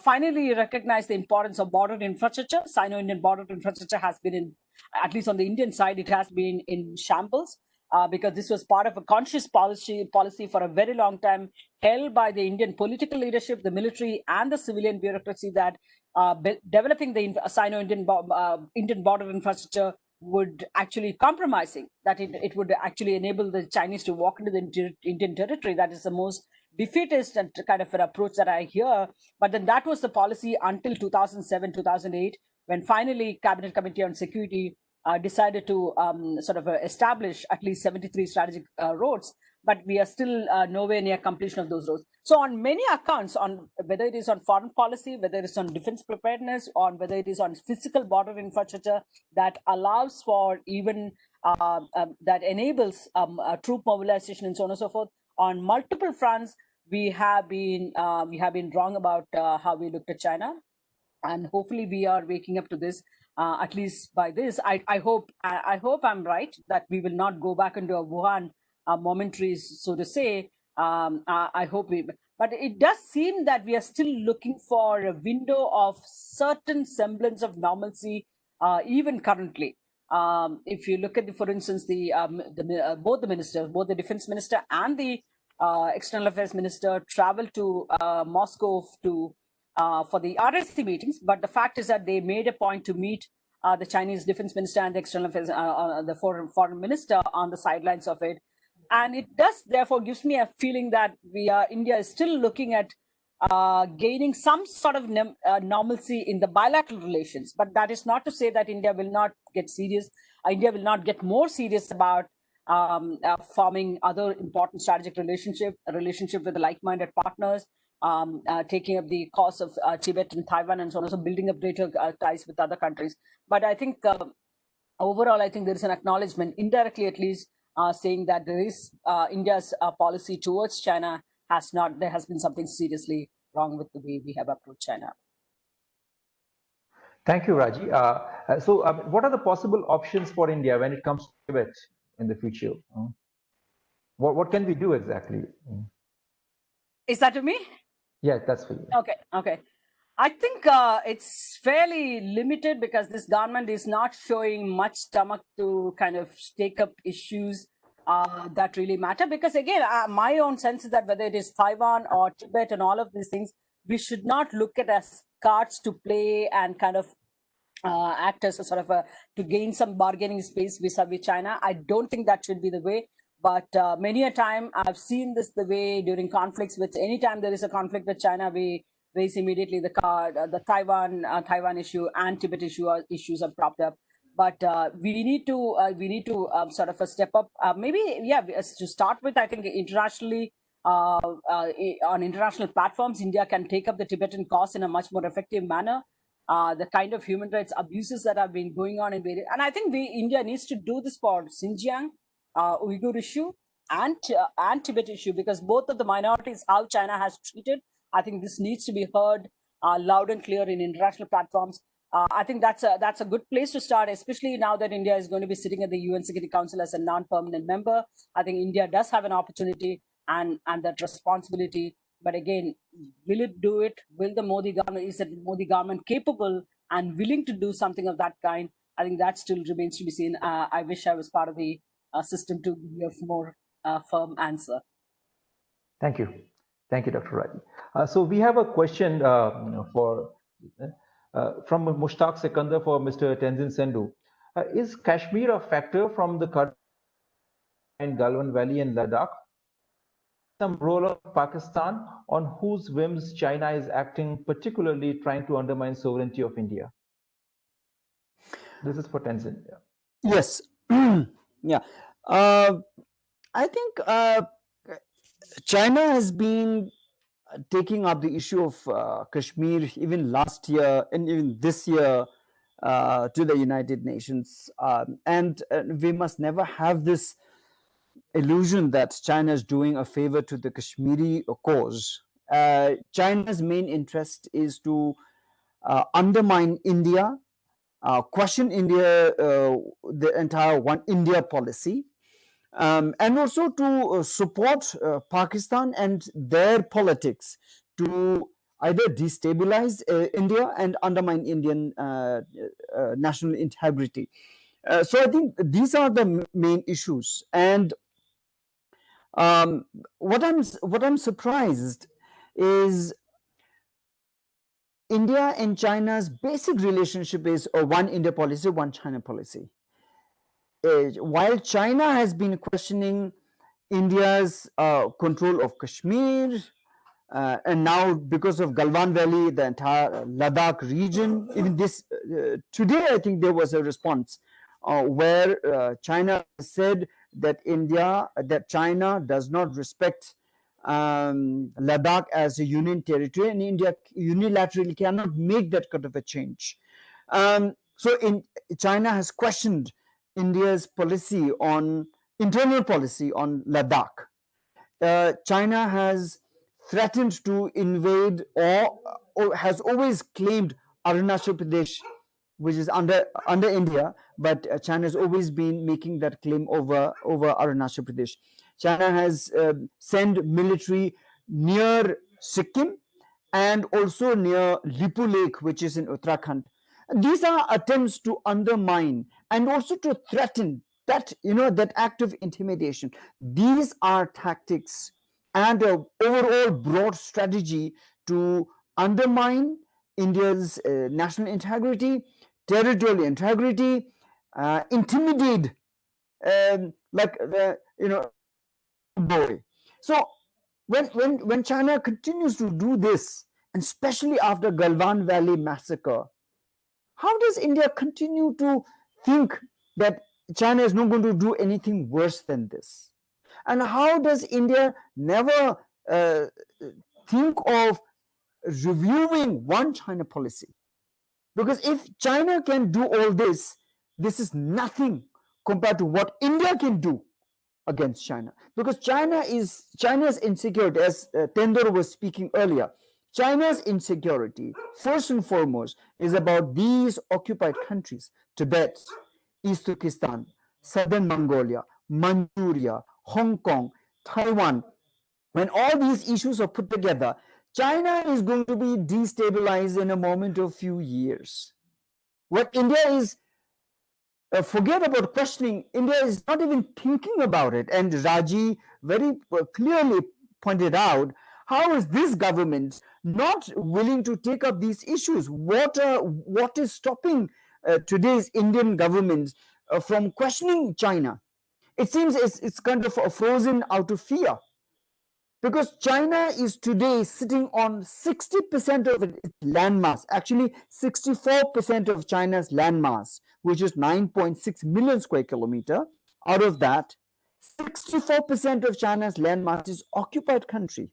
finally recognize the importance of border infrastructure. Sino-Indian border infrastructure has been at least on the Indian side, it has been in shambles. Because this was part of a conscious policy for a very long time, held by the Indian political leadership, the military, and the civilian bureaucracy, that developing the Sino-Indian Indian border infrastructure would actually compromising, that it would actually enable the Chinese to walk into the Indian territory. That is the most defeatist and kind of an approach that I hear. But then that was the policy until 2007, 2008, when finally Cabinet Committee on Security decided to establish at least 73 strategic roads, but we are still nowhere near completion of those roads. So on many accounts, on whether it is on foreign policy, whether it is on defense preparedness, or whether it is on physical border infrastructure that allows for even that enables troop mobilization and so on and so forth, on multiple fronts, we have been wrong about how we looked at China. And hopefully we are waking up to this. At least by this, I hope I'm right, that we will not go back into a Wuhan momentary, so to say. I hope but it does seem that we are still looking for a window of certain semblance of normalcy, even currently. If you look at for instance, both the ministers, both the defense minister and the external affairs minister, traveled to Moscow for the RSC meetings, but the fact is that they made a point to meet the Chinese defense minister and the external affairs, the foreign minister, on the sidelines of it. And it does, therefore, gives me a feeling that India is still looking at gaining some sort of normalcy in the bilateral relations. But that is not to say that India will not get serious. India will not get more serious about forming other important strategic relationship with the like-minded partners, taking up the cause of Tibet and Taiwan and so on, so building up greater ties with other countries. But I think overall, I think there is an acknowledgement, indirectly at least, saying that India's policy towards China there has been something seriously wrong with the way we have approached China. Thank you, Raji. What are the possible options for India when it comes to Tibet in the future? What can we do exactly? Is that to me? Yeah, that's for you. Okay. I think it's fairly limited because this government is not showing much stomach to kind of take up issues that really matter. Because again, my own sense is that whether it is Taiwan or Tibet and all of these things, we should not look at as cards to play and kind of act as a sort of to gain some bargaining space vis-a-vis China. I don't think that should be the way. But many a time I've seen this the way during conflicts. With any time there is a conflict with China, we raise immediately the Taiwan issue and Tibet issues are propped up. But we need to sort of step up. To start with, I think internationally on international platforms, India can take up the Tibetan cause in a much more effective manner. The kind of human rights abuses that have been going on in various, and I think India needs to do this for Xinjiang, Uyghur issue, and Tibet issue, because both of the minorities, how China has treated, I think this needs to be heard loud and clear in international platforms. I think that's a good place to start, especially now that India is going to be sitting at the UN Security Council as a non-permanent member. I think India does have an opportunity and that responsibility. But again, will it do it? Is the Modi government capable and willing to do something of that kind? I think that still remains to be seen. I wish I was part of the system to give a more firm answer. Thank you, Dr. Raji. So we have a question from Mushtaq Sikandar for Mr. Tenzin Sendhu. Is Kashmir a factor from the current in Galwan Valley and Ladakh? Some role of Pakistan, on whose whims China is acting, particularly trying to undermine sovereignty of India? This is for Tenzin. Yeah. Yes. Yeah. I think China has been taking up the issue of Kashmir even last year and even this year to the United Nations. And we must never have this illusion that China is doing a favor to the Kashmiri cause. China's main interest is to undermine India, question India, the entire One India policy, and also to support Pakistan and their politics to either destabilize India and undermine Indian national integrity. So I think these are the main issues. And what I'm surprised is India and China's basic relationship is a one India policy, one China policy. While China has been questioning India's control of Kashmir, and now because of Galwan Valley, the entire Ladakh region, even this today, I think there was a response where China said that China does not respect Ladakh as a union territory, and India unilaterally cannot make that kind of a change. China has questioned India's internal policy on Ladakh. China has threatened to invade or has always claimed Arunachal Pradesh, which is under India, but China has always been making that claim over Arunachal Pradesh. China has sent military near Sikkim and also near Lipu Lake, which is in Uttarakhand. These are attempts to undermine and also to threaten that act of intimidation. These are tactics and an overall broad strategy to undermine India's national integrity, territorial integrity, intimidate, boy. So when China continues to do this, and especially after Galwan Valley massacre, how does India continue to think that China is not going to do anything worse than this? And how does India never think of reviewing one China policy? Because if China can do all this, this is nothing compared to what India can do against China, because China's insecurity, as Tendor was speaking earlier. China's insecurity, first and foremost, is about these occupied countries: Tibet, East Turkestan, Southern Mongolia, Manchuria, Hong Kong, Taiwan. When all these issues are put together, China is going to be destabilized in a moment of few years. What India is forget about questioning. India is not even thinking about it. And Raji very clearly pointed out, how is this government not willing to take up these issues? What is stopping today's Indian government from questioning China? It seems it's kind of frozen out of fear, because China is today sitting on 60% of its landmass, actually 64% of China's landmass, which is 9.6 million square kilometer. Out of that, 64% of China's landmass is occupied country.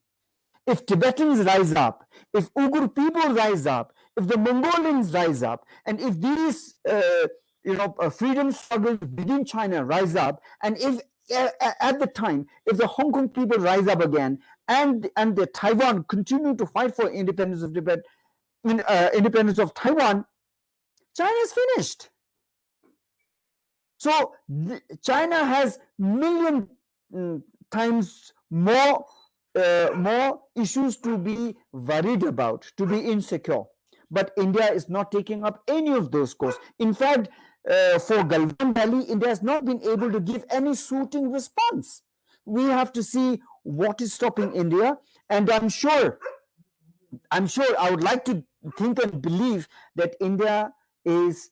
If Tibetans rise up, if Uyghur people rise up, if the Mongolians rise up, and if these freedom struggles within China rise up, and if at the time, if the Hong Kong people rise up again, and the Taiwan continue to fight for independence of Tibet, independence of Taiwan, China is finished. So China has million times more issues to be worried about, to be insecure. But India is not taking up any of those courses. In fact, for Galwan Valley, India has not been able to give any suiting response. We have to see what is stopping India, and I'm sure I would like to think and believe that India is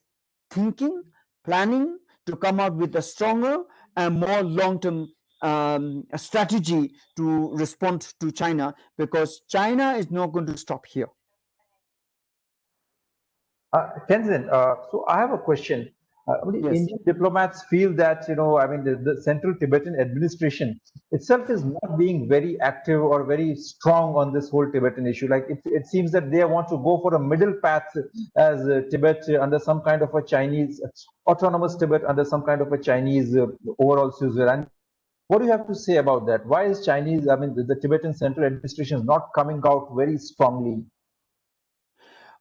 thinking, planning to come out with a stronger and more long-term strategy to respond to China, because China is not going to stop here. Tenzin, so I have a question. Yes. Indian diplomats feel that, the central Tibetan administration itself is not being very active or very strong on this whole Tibetan issue. Like it seems that they want to go for a middle path as Tibet under some kind of a Chinese, autonomous Tibet under some kind of a Chinese overall Switzerland. What do you have to say about that? Why is the Tibetan central administration is not coming out very strongly?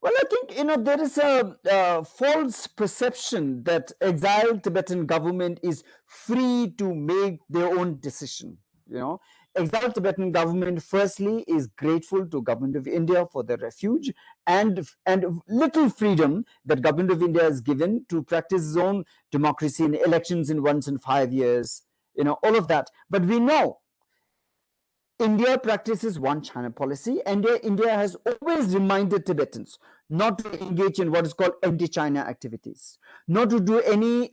Well, I think there is a false perception that exiled Tibetan government is free to make their own decision. Exiled Tibetan government firstly is grateful to Government of India for the refuge and little freedom that Government of India has given to practice its own democracy in elections in once in 5 years. All of that. But we know India practices one China policy, and India has always reminded Tibetans not to engage in what is called anti-China activities, not to do any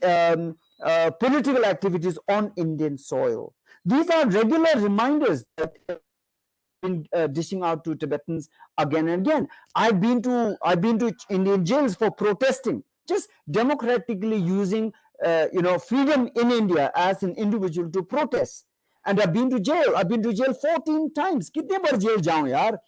political activities on Indian soil. These are regular reminders that have been dishing out to Tibetans again and again. I've been to Indian jails for protesting, just democratically using freedom in India as an individual to protest. And I've been to jail 14 times. कितने बार jail जाऊं यार,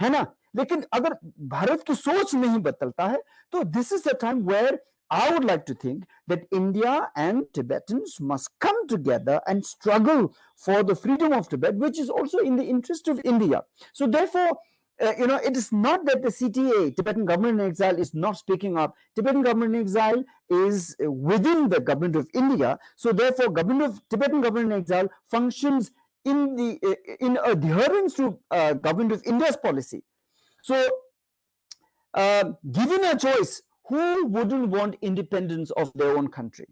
है ना? लेकिन अगर भारत की सोच नहीं बदलता है, तो this is the time where I would like to think that India and Tibetans must come together and struggle for the freedom of Tibet, which is also in the interest of India. So therefore, it is not that the CTA, Tibetan Government in Exile, is not speaking up. Tibetan Government in Exile is within the Government of India. So therefore, Tibetan Government in Exile functions in adherence to Government of India's policy. So, given a choice, who wouldn't want independence of their own country?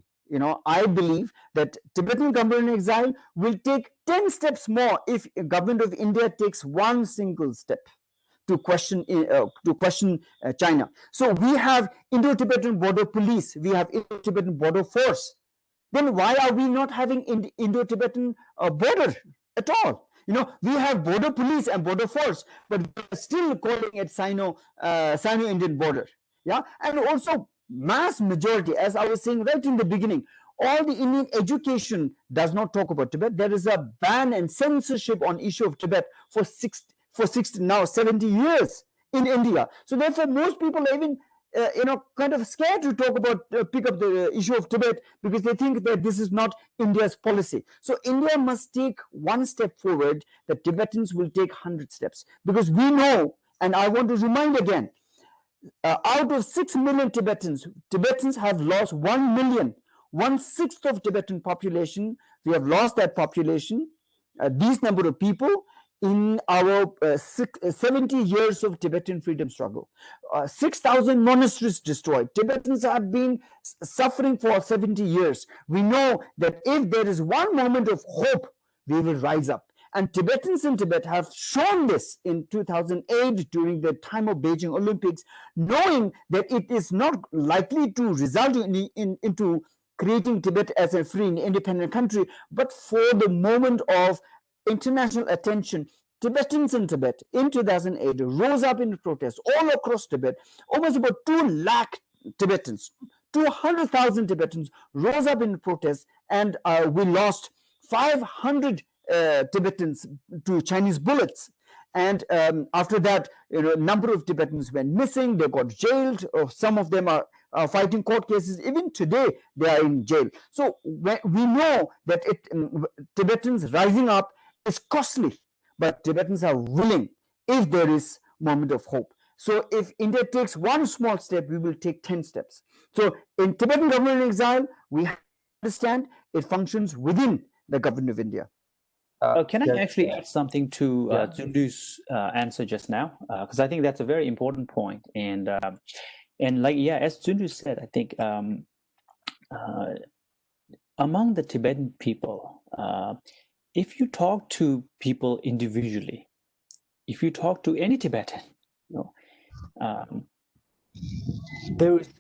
I believe that Tibetan Government in Exile will take 10 steps more if Government of India takes one single step to question China. So we have Indo-Tibetan Border Police, we have Indo-Tibetan Border Force. Then why are we not having Indo-Tibetan border at all? We have Border Police and Border Force, but we are still calling it Sino-Indian border. Yeah, and also mass majority, as I was saying right in the beginning, all the Indian education does not talk about Tibet. There is a ban and censorship on issue of Tibet for 60 now 70 years in India. So therefore, most people are even kind of scared to talk about, pick up the issue of Tibet, because they think that this is not India's policy. So India must take one step forward, the Tibetans will take 100 steps, because we know, and I want to remind again, out of 6 million Tibetans have lost 1 million, 1/6 of Tibetan population. We have lost that population, these number of people, in our 70 years of Tibetan freedom struggle. 6,000 monasteries destroyed. Tibetans have been suffering for 70 years. We know that if there is one moment of hope, we will rise up. And Tibetans in Tibet have shown this in 2008 during the time of Beijing Olympics, knowing that it is not likely to result into creating Tibet as a free and independent country, but for the moment of international attention, Tibetans in Tibet in 2008 rose up in protest all across Tibet. Almost about 2 lakh Tibetans, 200,000 Tibetans rose up in protest, and we lost 500 Tibetans to Chinese bullets. And after that, a number of Tibetans went missing. They got jailed. Some of them are fighting court cases. Even today, they are in jail. So we know that Tibetans rising up is costly, but Tibetans are willing if there is moment of hope. So if India takes one small step, we will take 10 steps. So in Tibetan government in exile, we understand it functions within the government of India. Can I actually add something to Zundu's answer just now? Because I think that's a very important point. And like, as Zundu said, I think among the Tibetan people, if you talk to people individually, if you talk to any Tibetan, there is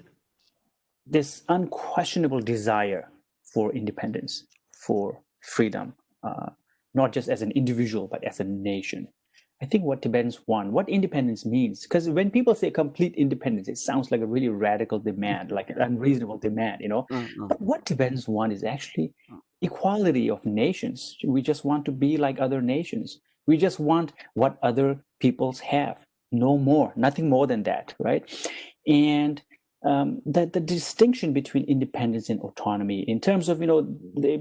this unquestionable desire for independence, for freedom, not just as an individual, but as a nation. I think what Tibetans want, what independence means, because when people say complete independence, it sounds like a really radical demand, like an unreasonable demand, But what Tibetans want is actually equality of nations. We just want to be like other nations. We just want what other peoples have, no more, nothing more than that, right? And the distinction between independence and autonomy, in terms of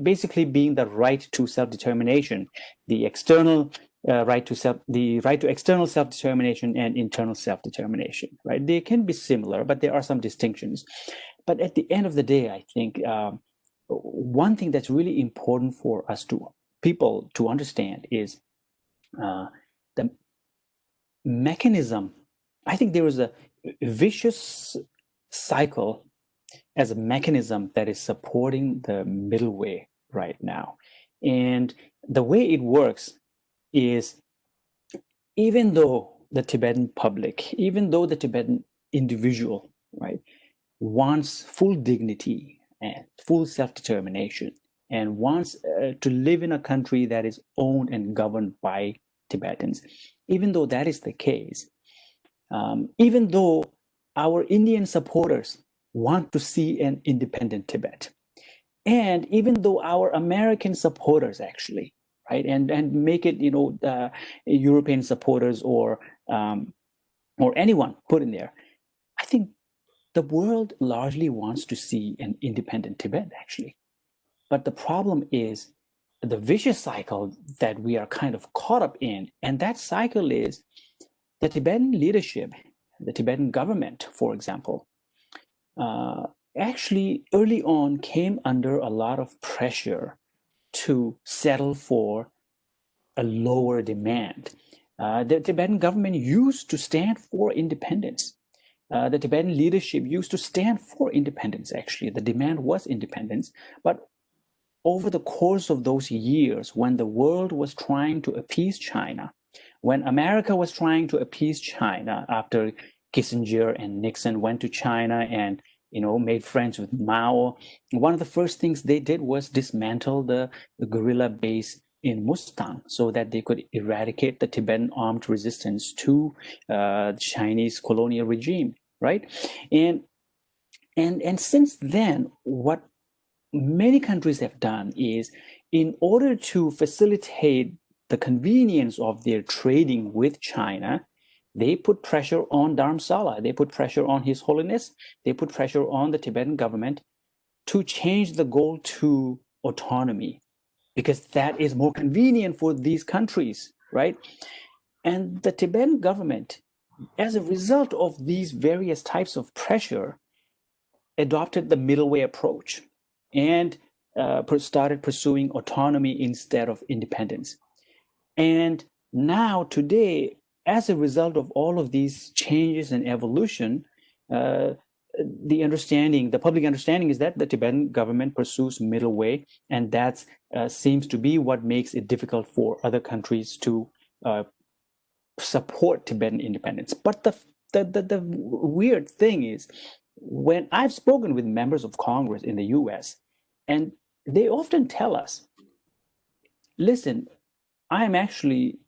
basically being the right to self-determination, the external right to external self-determination and internal self-determination, right? They can be similar, but there are some distinctions. But at the end of the day, I think one thing that's really important for us people to understand is the mechanism. I think there is a vicious cycle as a mechanism that is supporting the middle way right now. And the way it works is, even though the Tibetan public, even though the Tibetan individual, right, wants full dignity and full self-determination and wants to live in a country that is owned and governed by Tibetans, even though that is the case, even though our Indian supporters want to see an independent Tibet, and even though our American supporters actually, right, and make it, European supporters or anyone put in there, I think the world largely wants to see an independent Tibet actually. But the problem is the vicious cycle that we are kind of caught up in, and that cycle is the Tibetan leadership, the Tibetan government, for example, actually early on came under a lot of pressure to settle for a lower demand. The Tibetan government used to stand for independence. The Tibetan leadership used to stand for independence, actually. The demand was independence. But over the course of those years, when the world was trying to appease China, when America was trying to appease China after Kissinger and Nixon went to China and made friends with Mao, one of the first things they did was dismantle the guerrilla base in Mustang so that they could eradicate the Tibetan armed resistance to the Chinese colonial regime, right? And since then, what many countries have done is, in order to facilitate the convenience of their trading with China, they put pressure on Dharamsala, they put pressure on His Holiness, they put pressure on the Tibetan government to change the goal to autonomy, because that is more convenient for these countries, right? And the Tibetan government, as a result of these various types of pressure, adopted the middle way approach and started pursuing autonomy instead of independence. And now, today, as a result of all of these changes and evolution, the public understanding is that the Tibetan government pursues middle way, and that seems to be what makes it difficult for other countries to support Tibetan independence. But the weird thing is, when I've spoken with members of Congress in the US, and they often tell us, listen, I am actually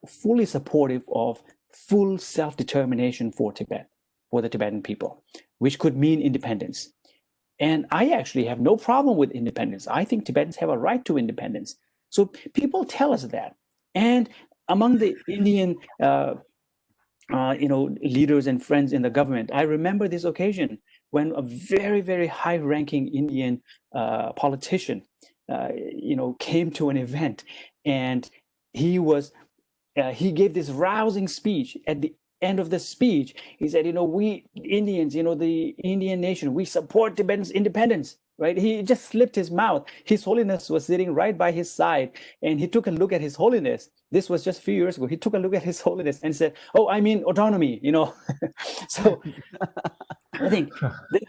fully supportive of full self-determination for Tibet, for the Tibetan people, which could mean independence. And I actually have no problem with independence. I think Tibetans have a right to independence. So people tell us that. And among the Indian leaders and friends in the government, I remember this occasion when a very, very high-ranking Indian politician, came to an event, and he gave this rousing speech. At the end of the speech, he said, we Indians, the Indian nation, we support Tibetan's independence, right? He just slipped his mouth. His Holiness was sitting right by his side, and he took a look at His Holiness. This was just a few years ago. He took a look at His Holiness and said, oh, I mean autonomy, So I think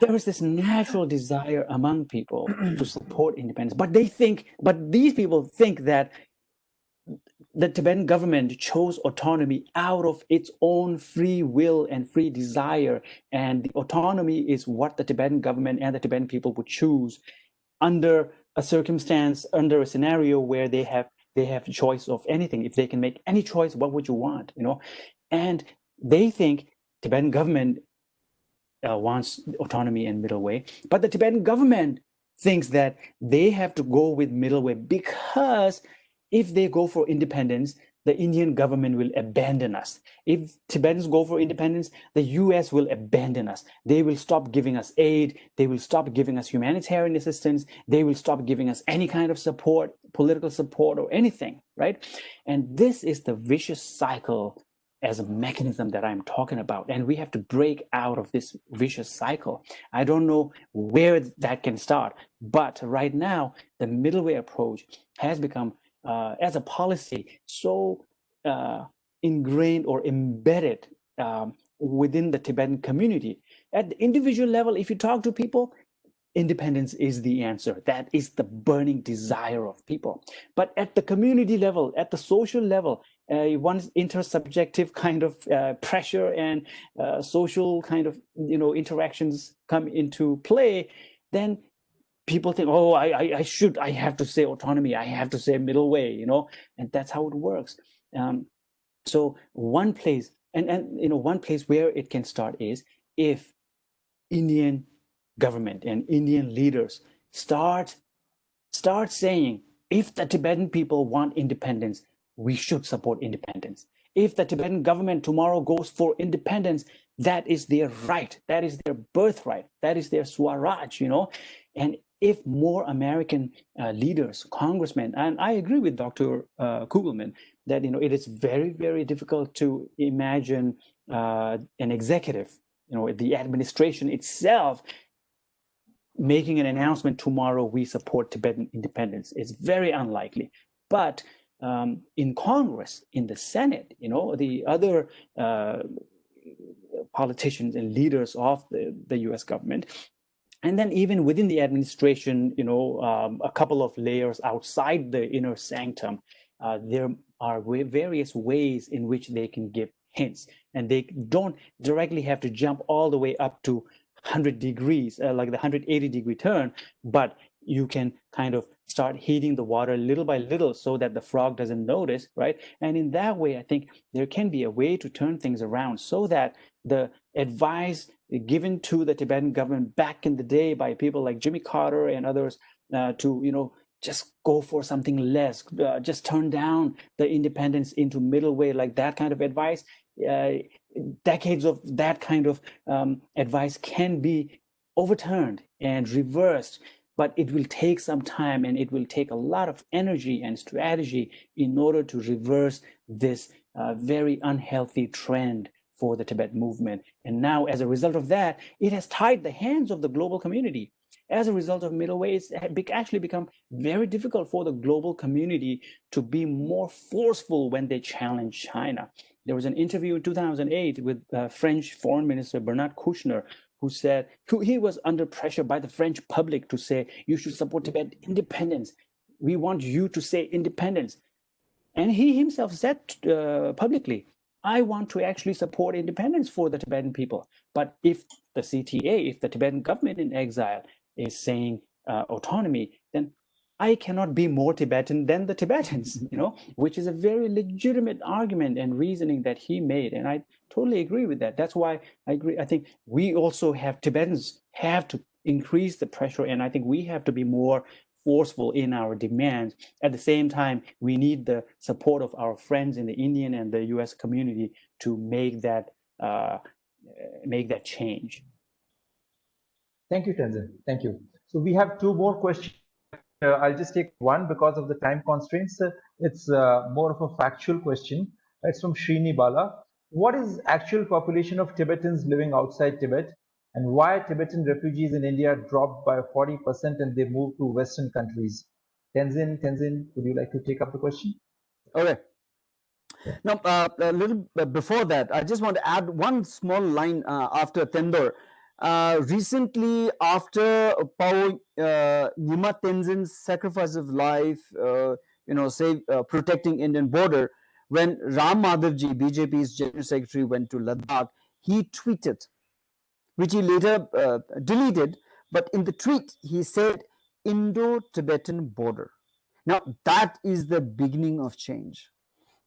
there is this natural desire among people to support independence, but these people think that the Tibetan government chose autonomy out of its own free will and free desire, and the autonomy is what the Tibetan government and the Tibetan people would choose under a circumstance, under a scenario where they have choice of anything. If they can make any choice, what would you want? And they think Tibetan government wants autonomy and middle way, but the Tibetan government thinks that they have to go with middle way, because if they go for independence, the Indian government will abandon us. If Tibetans go for independence, the US will abandon us. They will stop giving us aid. They will stop giving us humanitarian assistance. They will stop giving us any kind of support, political support or anything, right? And this is the vicious cycle as a mechanism that I'm talking about. And we have to break out of this vicious cycle. I don't know where that can start, but right now, the middle way approach has become, as a policy, so ingrained or embedded within the Tibetan community. At the individual level, if you talk to people, independence is the answer. That is the burning desire of people. But at the community level, at the social level, one's intersubjective kind of pressure and social kind of interactions come into play, then people think, oh, I have to say autonomy, I have to say middle way, and that's how it works. So one place, and one place where it can start is if Indian government and Indian leaders start saying, if the Tibetan people want independence, we should support independence. If the Tibetan government tomorrow goes for independence, that is their right, that is their birthright, that is their swaraj, And if more American leaders, congressmen, and I agree with Dr. Kugelman that it is very, very difficult to imagine an executive, the administration itself making an announcement tomorrow, we support Tibetan independence. It's very unlikely. But in Congress, in the Senate, the other politicians and leaders of the US government, and then even within the administration, a couple of layers outside the inner sanctum, there are various ways in which they can give hints, and they don't directly have to jump all the way up to 100 degrees, like the 180-degree turn, but you can kind of start heating the water little by little so that the frog doesn't notice, right? And in that way, I think there can be a way to turn things around so that the advice given to the Tibetan government back in the day by people like Jimmy Carter and others to just go for something less, just turn down the independence into middle way, like that kind of advice. Decades of that kind of advice can be overturned and reversed, but it will take some time and it will take a lot of energy and strategy in order to reverse this very unhealthy trend for the Tibet movement. And now, as a result of that, it has tied the hands of the global community. As a result of middle way, it's actually become very difficult for the global community to be more forceful when they challenge China. There was an interview in 2008 with French Foreign Minister Bernard Kouchner, who said he was under pressure by the French public to say, you should support Tibet independence. We want you to say independence. And he himself said publicly, I want to actually support independence for the Tibetan people. But if the CTA, if the Tibetan government in exile is saying autonomy, then I cannot be more Tibetan than the Tibetans, which is a very legitimate argument and reasoning that he made. And I totally agree with that. That's why I agree. I think we also Tibetans have to increase the pressure. And I think we have to be more forceful in our demands. At the same time, we need the support of our friends in the Indian and the US community to make that change. Thank you, Tenzin. Thank you. So we have two more questions. I'll just take one because of the time constraints. It's more of a factual question. It's from Srini Bala. What is actual population of Tibetans living outside Tibet, and why Tibetan refugees in India dropped by 40% and they moved to Western countries? Tenzin, would you like to take up the question? Okay. Now, a little before that, I just want to add one small line after Tendor. Recently, after Nyima Tenzin's sacrifice of life, protecting Indian border, when Ram Madhavji, BJP's General Secretary, went to Ladakh, he tweeted, which he later deleted, but in the tweet he said Indo-Tibetan border. Now that is the beginning of change.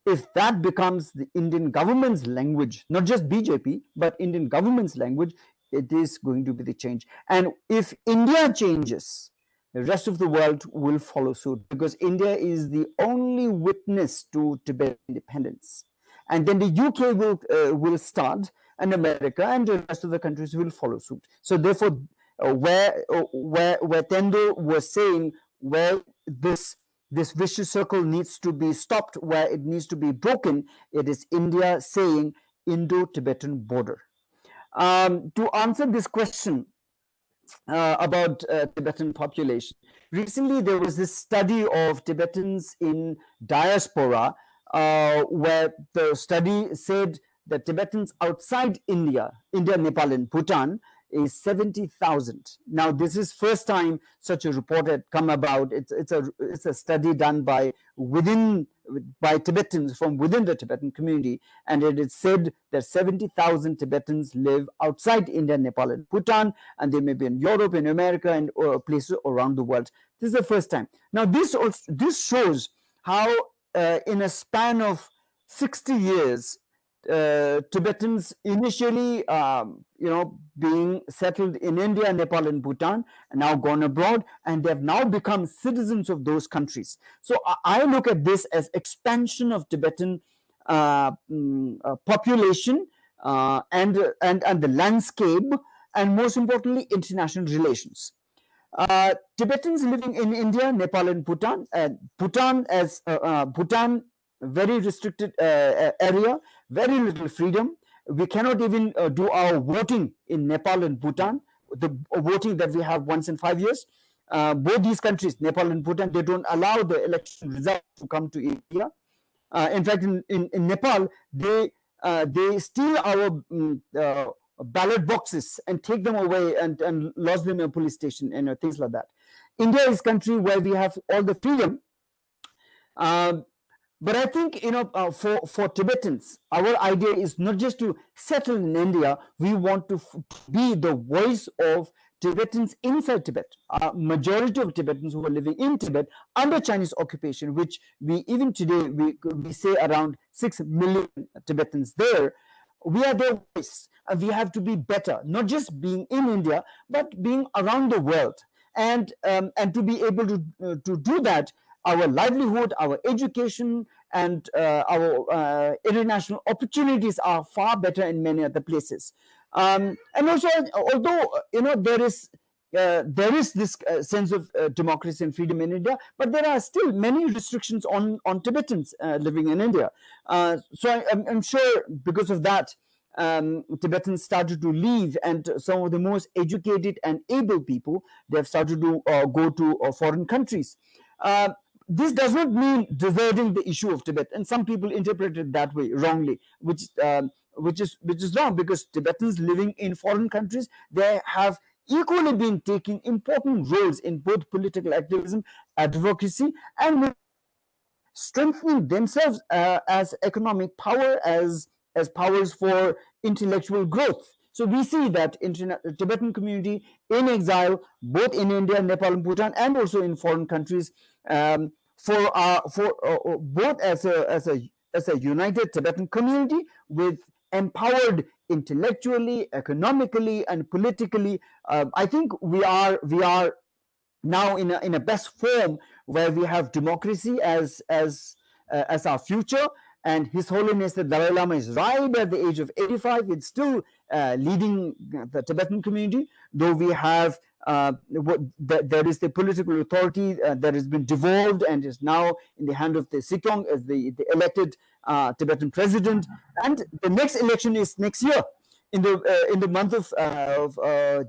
If that becomes the Indian government's language, not just BJP, but Indian government's language, it is going to be the change. And if India changes, the rest of the world will follow suit, because India is the only witness to Tibet independence. And then the UK will start, and America and the rest of the countries will follow suit. So therefore, where Tendo was saying, where this vicious circle needs to be stopped, where it needs to be broken, it is India saying Indo-Tibetan border. To answer this question about Tibetan population, recently there was this study of Tibetans in diaspora, where the study said that Tibetans outside India, Nepal, and Bhutan is 70,000. Now, this is first time such a report had come about. It's a study done by Tibetans from within the Tibetan community, and it is said that 70,000 Tibetans live outside India, Nepal, and Bhutan, and they may be in Europe, in America, and places around the world. This is the first time. Now, this shows how in a span of 60 years, Tibetans initially, being settled in India, Nepal, and Bhutan, and now gone abroad, and they have now become citizens of those countries. So I look at this as expansion of Tibetan population and the landscape, and most importantly, international relations. Tibetans living in India, Nepal, and Bhutan. Bhutan, very restricted area, very little freedom. We cannot even do our voting in Nepal and Bhutan, the voting that we have once in 5 years. Both these countries, Nepal and Bhutan, they don't allow the election results to come to India. In fact, in Nepal, they steal our ballot boxes and take them away and lodge them in a police station and things like that. India is a country where we have all the freedom. But I think, for Tibetans, our idea is not just to settle in India. We want to be the voice of Tibetans inside Tibet. Majority of Tibetans who are living in Tibet under Chinese occupation, which even today we say around 6 million Tibetans there. We are their voice, and we have to be better, not just being in India, but being around the world. and to be able to do that, our livelihood, our education, and our international opportunities are far better in many other places. And also, although there is this sense of democracy and freedom in India, but there are still many restrictions on Tibetans living in India. So I'm sure because of that, Tibetans started to leave, and some of the most educated and able people, they have started to go to foreign countries. Uh, this does not mean deserting the issue of Tibet, and some people interpret it that way wrongly, which is wrong, because Tibetans living in foreign countries, they have equally been taking important roles in both political activism, advocacy, and strengthening themselves as economic power, as powers for intellectual growth. So we see that Tibetan community in exile, both in India, Nepal, and Bhutan, and also in foreign countries, for both as a united Tibetan community with empowered intellectually, economically, and politically. I think we are now in a best form, where we have democracy as our future, and His Holiness the Dalai Lama is right at the age of 85. It's still leading the Tibetan community, though we have there is the political authority that has been devolved and is now in the hand of the Sikong as the elected Tibetan president, and the next election is next year. In the month of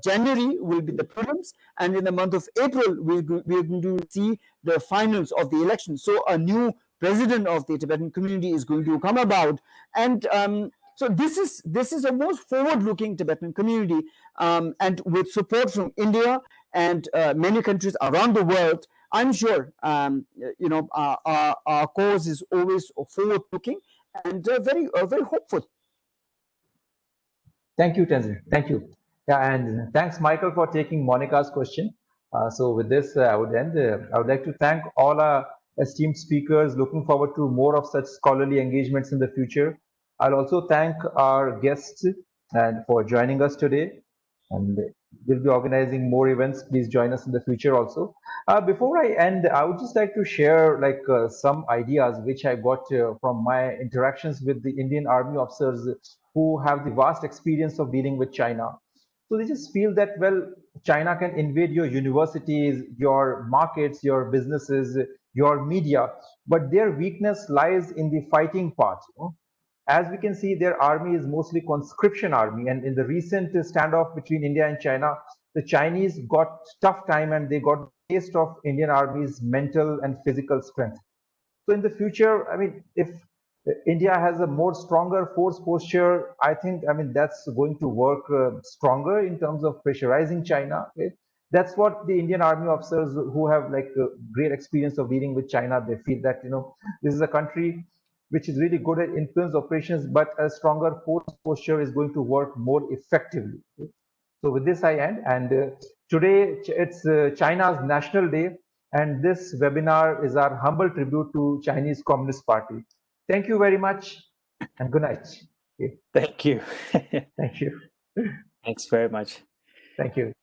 January will be the prelims, and in the month of April we're going to see the finals of the election. So a new president of the Tibetan community is going to come about, and so this is a most forward-looking Tibetan community, and with support from India and many countries around the world. I'm sure our cause is always forward-looking and very hopeful. Thank you, Tenzin. Thank you. Yeah, and thanks, Michael, for taking Monica's question. So with this, I would end. I would like to thank all our esteemed speakers. Looking forward to more of such scholarly engagements in the future. I'll also thank our guests and for joining us today. And we'll be organizing more events. Please join us in the future also. Before I end, I would just like to share some ideas which I got from my interactions with the Indian Army officers who have the vast experience of dealing with China. So they just feel that, well, China can invade your universities, your markets, your businesses, your media, but their weakness lies in the fighting part. As we can see, their army is mostly conscription army, and in the recent standoff between India and China, the Chinese got tough time and they got taste of Indian army's mental and physical strength. So in the future, I mean, if India has a more stronger force posture, I think, I mean, that's going to work stronger in terms of pressurizing China. Okay? That's what the Indian army officers who have great experience of dealing with China, they feel that, this is a country which is really good at influence operations, but a stronger force posture is going to work more effectively. Okay? So with this, I end. And today, it's China's National Day. And this webinar is our humble tribute to Chinese Communist Party. Thank you very much and good night. Okay. Thank you. Thank you. Thanks very much. Thank you.